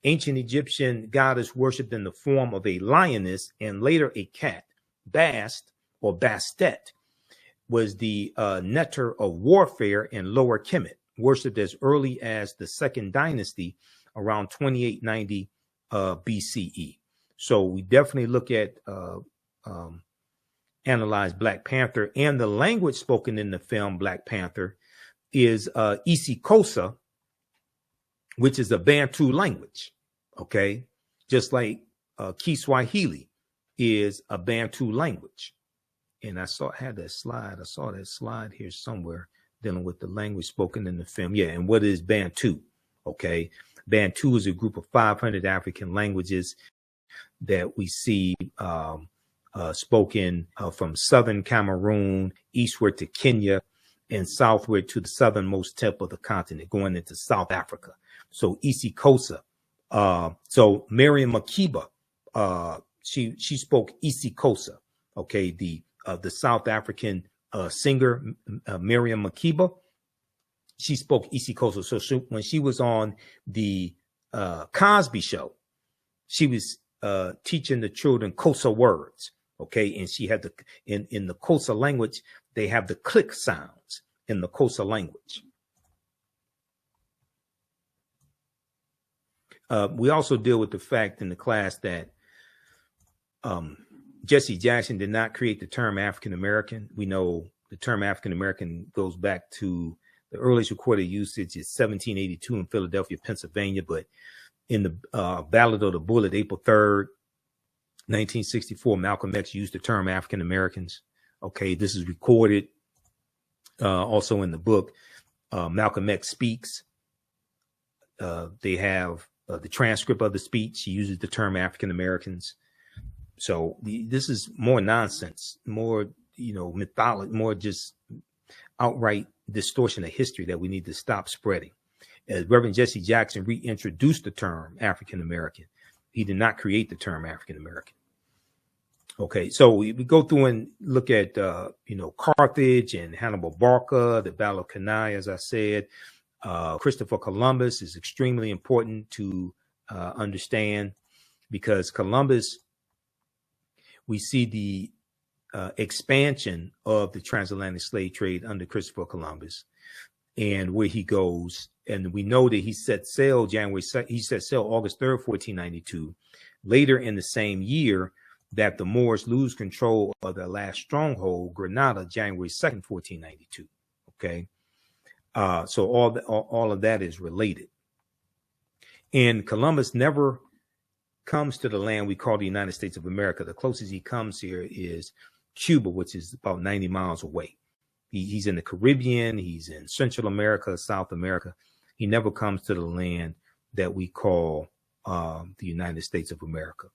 Ancient Egyptian goddess worshipped in the form of a lioness and later a cat. Bast, or Bastet, was the Neter of warfare in Lower Kemet, worshipped as early as the Second Dynasty around 2890 BCE. So we definitely look at analyze Black Panther, and the language spoken in the film Black Panther is isiXhosa, which is a Bantu language. Okay, just like Kiswahili is a Bantu language. And I had that slide. I saw that slide here somewhere dealing with the language spoken in the film. Yeah, and what is Bantu? Okay, Bantu is a group of 500 African languages that we see spoken from southern Cameroon eastward to Kenya and southward to the southernmost tip of the continent, going into South Africa. So isiXhosa. So Miriam Makeba, she spoke isiXhosa. Okay, the South African singer Miriam Makeba, she spoke isiXhosa. So when she was on the Cosby Show, she was teaching the children Xhosa words. Okay, and she had in the Xhosa language, they have the click sounds in the Xhosa language. We also deal with the fact in the class that Jesse Jackson did not create the term African American. We know the term African American goes back to the earliest recorded usage is 1782 in Philadelphia, Pennsylvania. But in the Ballad of the Bullet, April 3rd, 1964, Malcolm X used the term African Americans. Okay, this is recorded also in the book Malcolm X Speaks. They have the transcript of the speech. He uses the term African Americans. So this is more nonsense, more, mythology, more just outright distortion of history that we need to stop spreading. As Reverend Jesse Jackson reintroduced the term African American, he did not create the term African American. Okay, so we go through and look at, Carthage and Hannibal Barca, the Battle of Cannae, as I said. Christopher Columbus is extremely important to understand, because Columbus, we see the expansion of the transatlantic slave trade under Christopher Columbus and where he goes. And we know that he set sail August 3rd, 1492. Later in the same year that the Moors lose control of their last stronghold, Granada, January 2nd, 1492. Okay. So all of that is related. And Columbus never comes to the land we call the United States of America. The closest he comes here is Cuba, which is about 90 miles away. He's in the Caribbean. He's in Central America, South America. He never comes to the land that we call the United States of America.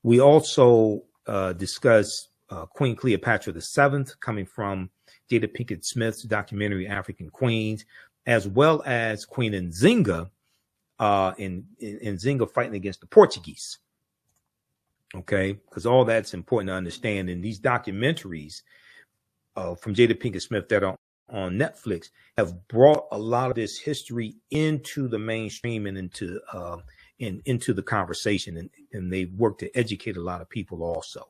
We also discuss Queen Cleopatra VII, coming from Jada Pinkett Smith's documentary African Queens, as well as Queen Nzinga, Nzinga fighting against the Portuguese. Okay, because all that's important to understand. In these documentaries from Jada Pinkett Smith that are on Netflix have brought a lot of this history into the mainstream and into the conversation, and they work to educate a lot of people also.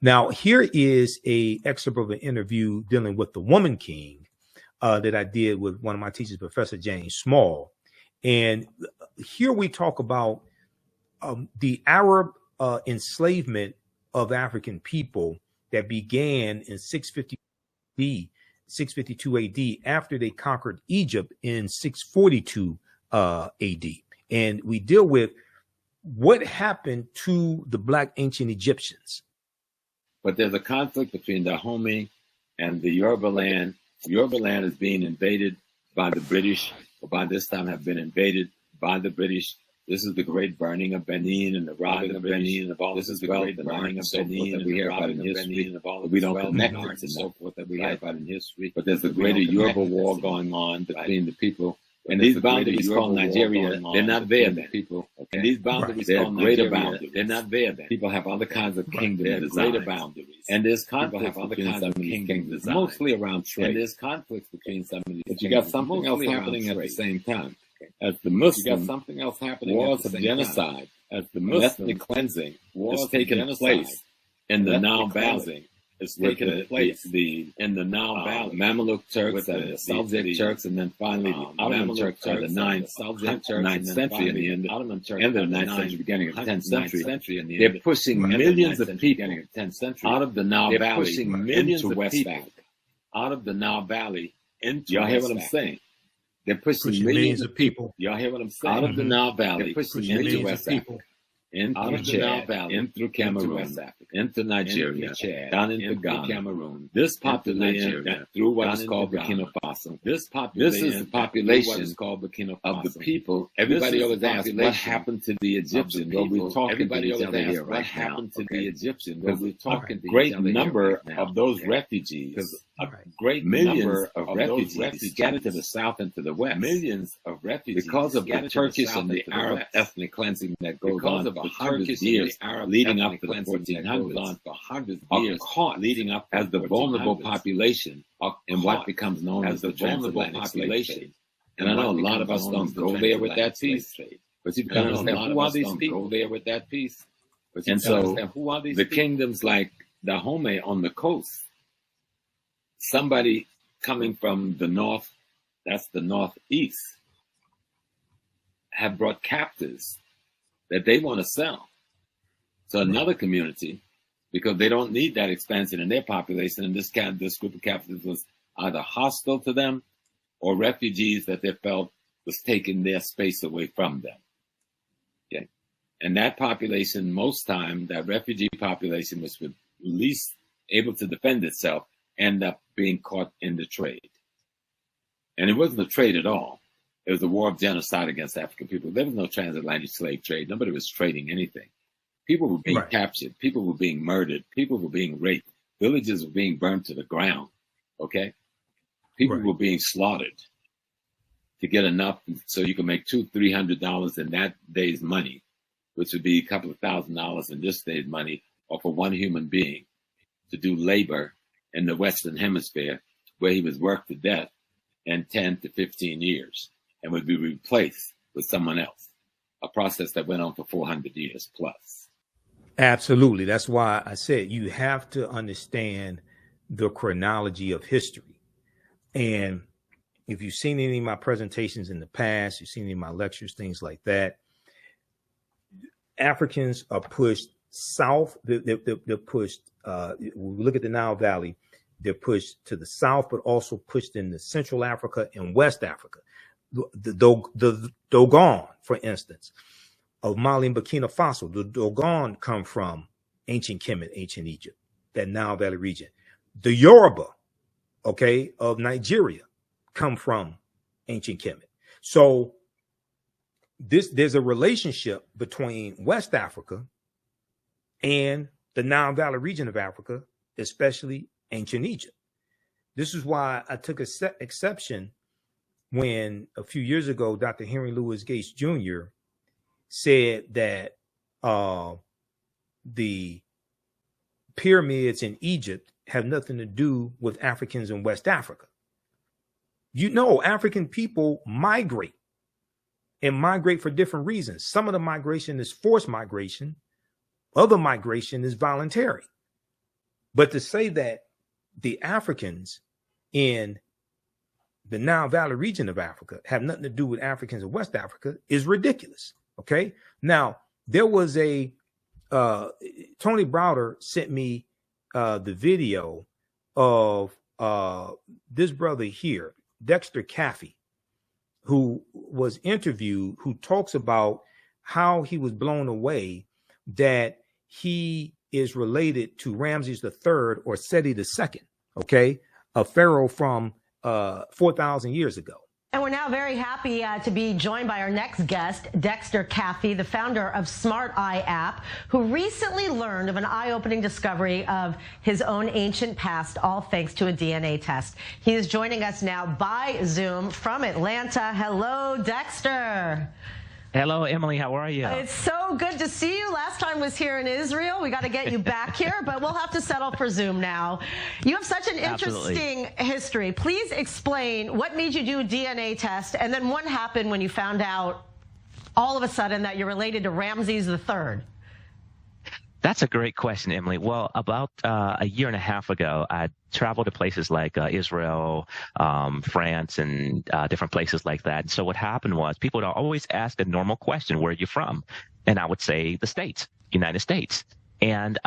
Now, here is a excerpt of an interview dealing with the Woman King that I did with one of my teachers, Professor James Small. And here we talk about the Arab enslavement of African people that began in 652 AD after they conquered Egypt in 642 AD. And we deal with what happened to the Black ancient Egyptians. But there's a conflict between the Dahomey and the Yoruba land. Yoruba land is being invaded by the British, or by this time have been invaded by the British. This is the great burning of Benin and the robbing of Benin and all this is the great burning of Benin that we hear about in history. We don't connect it and so forth that we hear about in history. But there's a greater Yoruba war going on between the people. And these boundaries called Nigeria, they're not there then. People, and these boundaries called greater boundaries, they're not there then. People have other kinds of kingdoms, greater boundaries, and there's conflict between some of these kingdoms, mostly around trade. And there's conflict between some of these. But you got something else happening at the same time. As the Muslims, you got something else happening. Wars of genocide, as the Muslim ethnic cleansing was taking place in the Nile Valley. It's taken place in the Nile Valley. Mameluke Turks and the Seljuk Turks, and then finally the Ottoman Turks are the 9th century in the end of the 9th century, beginning of the 10th century. They're pushing millions of people out of the Nile Valley into West Africa. Out of the Nile Valley into y'all hear what I'm saying? They're pushing millions of people. Y'all hear what I'm saying? Out of the Nile Valley into West Africa. Into Chad, in through Cameroon, into Nigeria, down into Ghana, Cameroon. This population through what is called Burkina Faso. This is the population of the people. Everybody always asks, what happened to the Egyptians? Well, we're talking to each other here right now. What happened to the Egyptians? Well, we're talking to great number of those refugees. A great number of refugees scattered to the south and to the west. Millions of refugees because of the Turkish and the Arab ethnic cleansing that goes on for hundreds of years, leading up to the 1400s, are caught leading up as the vulnerable population in what becomes known as the vulnerable population. And I know a lot of us don't go there with that piece, but you've got to understand who are these people there with that piece. And so the kingdoms like Dahomey on the coast, somebody coming from the north, that's the northeast, have brought captives that they want to sell to another community because they don't need that expansion in their population. And this group of captives was either hostile to them or refugees that they felt was taking their space away from them. Okay. And that population, most time, that refugee population was at least able to defend itself, end up being caught in the trade. And it wasn't a trade at all. It was a war of genocide against African people. There was no transatlantic slave trade. Nobody was trading anything. People were being captured. People were being murdered. People were being raped. Villages were being burned to the ground. Okay? People were being slaughtered to get enough so you could make $200-300 in that day's money, which would be a couple of $1,000s in this day's money, or for one human being to do labor in the Western Hemisphere, where he was worked to death in 10 to 15 years and would be replaced with someone else, a process that went on for 400 years plus. Absolutely. That's why I said you have to understand the chronology of history. And if you've seen any of my presentations in the past, you've seen any of my lectures, things like that, Africans are pushed south. They're pushed, we look at the Nile Valley, they're pushed to the south, but also pushed into Central Africa and West Africa. The Dogon, for instance, of Mali and Burkina Faso, the Dogon come from ancient Kemet, ancient Egypt, that Nile Valley region. The Yoruba, okay, of Nigeria come from ancient Kemet. So there's a relationship between West Africa and the Nile Valley region of Africa, especially ancient Egypt. This is why I took exception when a few years ago, Dr. Henry Louis Gates Jr. said that the pyramids in Egypt have nothing to do with Africans in West Africa. You know, African people migrate and migrate for different reasons. Some of the migration is forced migration. Other migration is voluntary. But to say that the Africans in the Nile Valley region of Africa have nothing to do with Africans in West Africa is ridiculous. Okay. Now, there was a Tony Browder sent me the video of this brother here, Dexter Caffey, who was interviewed, who talks about how he was blown away that he is related to Ramses III or Seti II, okay, a pharaoh from 4,000 years ago. And we're now very happy to be joined by our next guest, Dexter Caffey, the founder of Smart Eye app, who recently learned of an eye-opening discovery of his own ancient past, all thanks to a DNA test. He is joining us now by Zoom from Atlanta. Hello, Dexter. Hello, Emily. How are you? It's so good to see you. Last time was here in Israel. We got to get you back here, but we'll have to settle for Zoom now. You have such an interesting history. Please explain what made you do a DNA test, and then what happened when you found out all of a sudden that you're related to Ramses III. That's a great question, Emily. Well, about a year and a half ago, I traveled to places like Israel, France, and different places like that. And so what happened was people would always ask a normal question, where are you from? And I would say the States, United States. And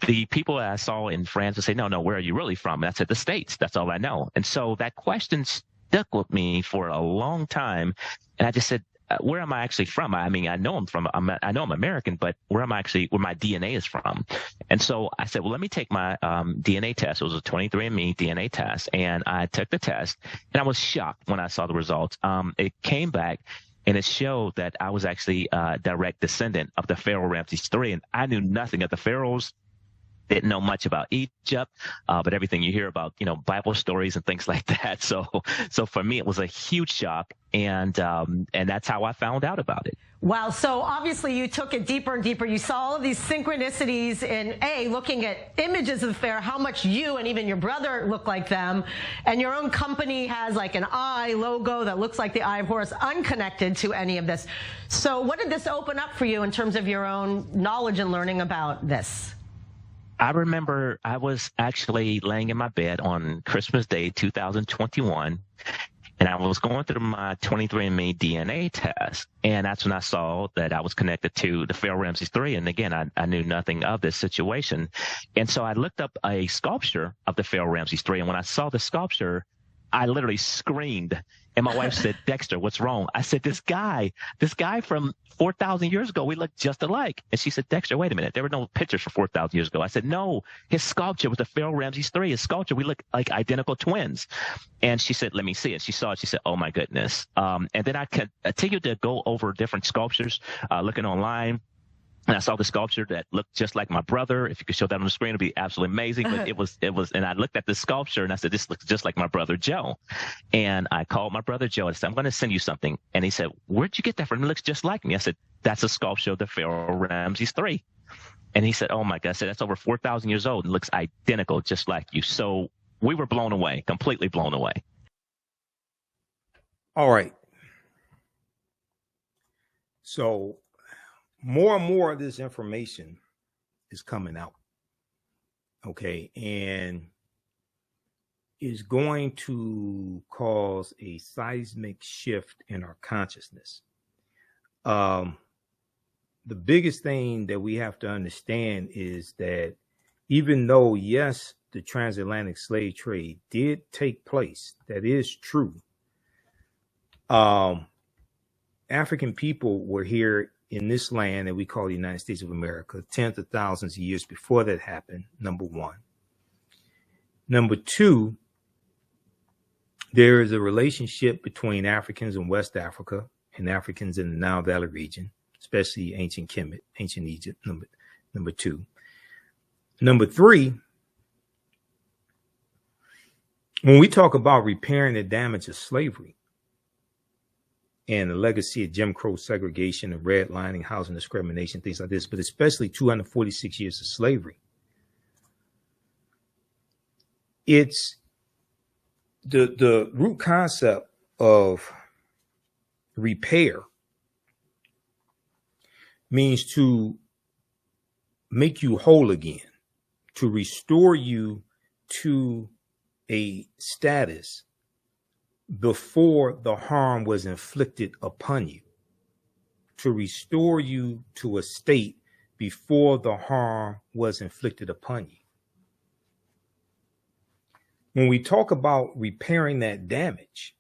the people that I saw in France would say, no, where are you really from? And I said, the States. That's all I know. And so that question stuck with me for a long time. And I just said, where am I actually from? I mean, I know I know I'm American, but where my DNA is from? And so I said, well, let me take my DNA test. It was a 23andMe DNA test. And I took the test, and I was shocked when I saw the results. It came back, and it showed that I was actually a direct descendant of the Pharaoh Ramses III. And I knew nothing of the pharaohs. Didn't know much about Egypt, but everything you hear about, Bible stories and things like that. So for me, it was a huge shock, and that's how I found out about it. Wow. So obviously you took it deeper and deeper. You saw all of these synchronicities in looking at images of the pharaoh, how much you and even your brother look like them. And your own company has like an eye logo that looks like the Eye of Horus, unconnected to any of this. So what did this open up for you in terms of your own knowledge and learning about this? I remember I was actually laying in my bed on Christmas Day, 2021, and I was going through my 23andMe DNA test, and that's when I saw that I was connected to the Pharaoh Ramses III. And again, I knew nothing of this situation. And so I looked up a sculpture of the Pharaoh Ramses III, and when I saw the sculpture, I literally screamed. And my wife said, Dexter, what's wrong? I said, this guy from 4,000 years ago, we look just alike. And she said, Dexter, wait a minute. There were no pictures from 4,000 years ago. I said, no, his sculpture was the Pharaoh Ramses III. His sculpture, we look like identical twins. And she said, let me see it. She saw it. She said, oh, my goodness. And then I continued to go over different sculptures, looking online. And I saw the sculpture that looked just like my brother. If you could show that on the screen, it'd be absolutely amazing. But it was, and I looked at the sculpture and I said, this looks just like my brother Joe. And I called my brother Joe and I said, I'm going to send you something. And he said, where'd you get that from? It looks just like me. I said, that's a sculpture of the Pharaoh Ramses III. And he said, oh my God. I said, that's over 4,000 years old and looks identical, just like you. So we were blown away, completely blown away. All right. So more and more of this information is coming out. Okay. And is going to cause a seismic shift in our consciousness. The biggest thing that we have to understand is that even though, yes, the transatlantic slave trade did take place, that is true. African people were here in this land that we call the United States of America, tens of thousands of years before that happened, number one. Number two, there is a relationship between Africans and West Africa and Africans in the Nile Valley region, especially ancient Kemet, ancient Egypt, number 2. Number 3, when we talk about repairing the damage of slavery and the legacy of Jim Crow segregation and redlining, housing discrimination, things like this, but especially 246 years of slavery, it's the root concept of repair means to make you whole again, to restore you to a status before the harm was inflicted upon you, to restore you to a state before the harm was inflicted upon you. When we talk about repairing that damage,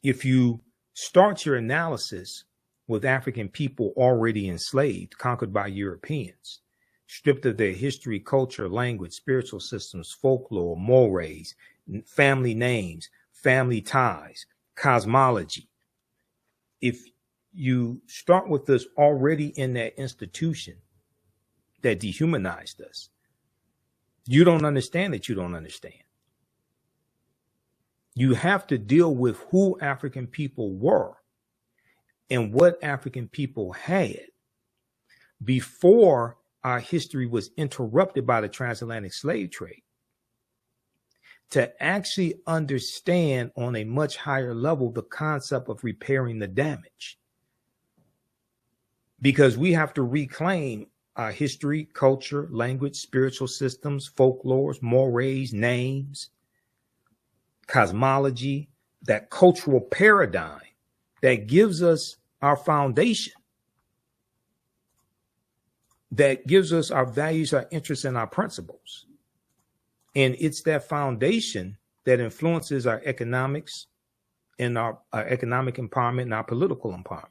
if you start your analysis with African people already enslaved, conquered by Europeans, stripped of their history, culture, language, spiritual systems, folklore, mores, family names, family ties, cosmology. If you start with us already in that institution that dehumanized us, you don't understand that you don't understand. You have to deal with who African people were and what African people had before our history was interrupted by the transatlantic slave trade, to actually understand on a much higher level the concept of repairing the damage. Because we have to reclaim our history, culture, language, spiritual systems, folklores, mores, names, cosmology, that cultural paradigm that gives us our foundation, that gives us our values, our interests, and our principles. And it's that foundation that influences our economics and our economic empowerment and our political empowerment.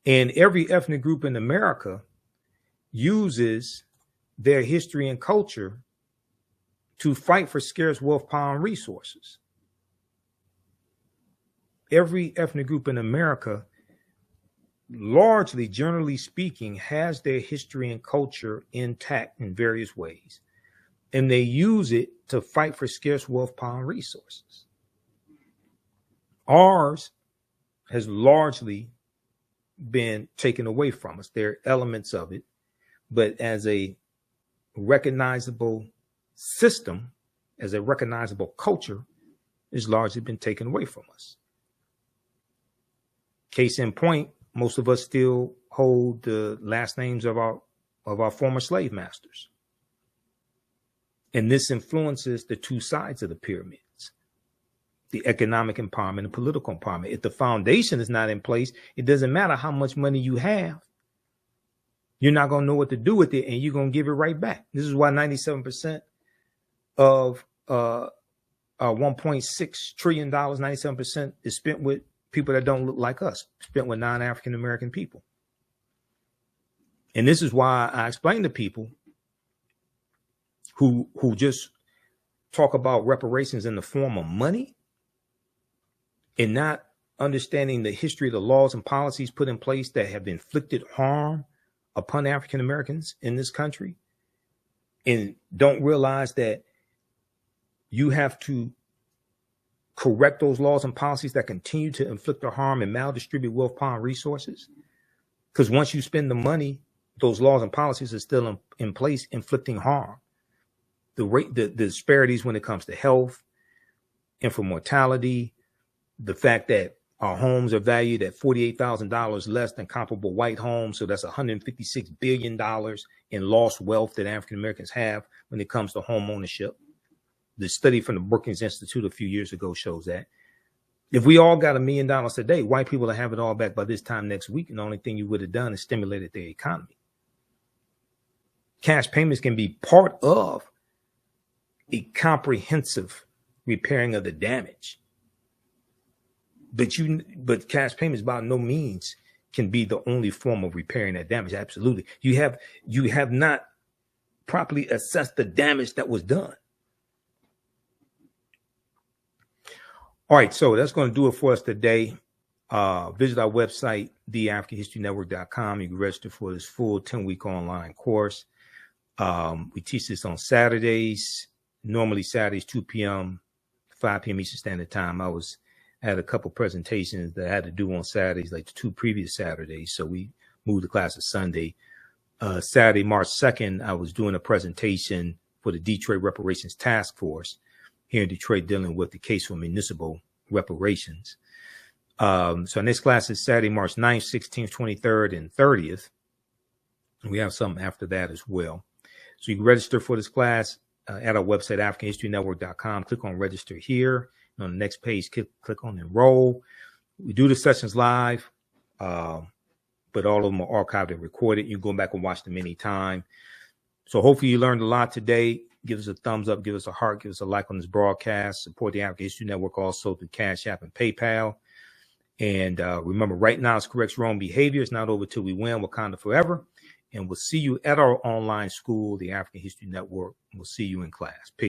And every ethnic group in America uses their history and culture to fight for scarce wealth, power, and resources. Every ethnic group in America, largely, generally speaking, has their history and culture intact in various ways. And they use it to fight for scarce wealth, power, and resources. Ours has largely been taken away from us. There are elements of it, but as a recognizable system, as a recognizable culture, it's largely been taken away from us. Case in point, most of us still hold the last names of our former slave masters. And this influences the two sides of the pyramids, the economic empowerment and political empowerment. If the foundation is not in place, it doesn't matter how much money you have. You're not going to know what to do with it, and you're going to give it right back. This is why 97% of $1.6 trillion, 97% is spent with people that don't look like us, spent with non-African American people. And this is why I explain to people who just talk about reparations in the form of money and not understanding the history of the laws and policies put in place that have inflicted harm upon African Americans in this country, and don't realize that you have to correct those laws and policies that continue to inflict the harm and maldistribute wealth, power, and resources. Because once you spend the money, those laws and policies are still in place, inflicting harm. The disparities when it comes to health, infant mortality, the fact that our homes are valued at $48,000 less than comparable white homes. So that's $156 billion in lost wealth that African Americans have when it comes to home ownership. The study from the Brookings Institute a few years ago shows that. If we all got $1 million today, white people will have it all back by this time next week. And the only thing you would have done is stimulated their economy. Cash payments can be part of a comprehensive repairing of the damage. But cash payments by no means can be the only form of repairing that damage. Absolutely. You have not properly assessed the damage that was done. All right, so that's going to do it for us today. Visit our website, theafricanhistorynetwork.com. You can register for this full 10-week online course. We teach this on Saturdays, normally Saturdays, 2 p.m., 5 p.m. Eastern Standard Time. I had a couple presentations that I had to do on Saturdays, like the 2 previous Saturdays. So we moved the class to Sunday. Saturday, March 2nd, I was doing a presentation for the Detroit Reparations Task Force here in Detroit, dealing with the case for municipal reparations. So our next class is Saturday, March 9th, 16th, 23rd, and 30th. We have something after that as well. So you can register for this class at our website, AfricanHistoryNetwork.com. Click on register here. And on the next page, click on enroll. We do the sessions live, but all of them are archived and recorded. You can go back and watch them anytime. So hopefully you learned a lot today. Give us a thumbs up, give us a heart, give us a like on this broadcast. Support the African History Network also through Cash App and PayPal. And remember, right now it's corrects wrong behavior. It's not over till we win. Wakanda forever. And we'll see you at our online school, the African History Network. We'll see you in class. Peace.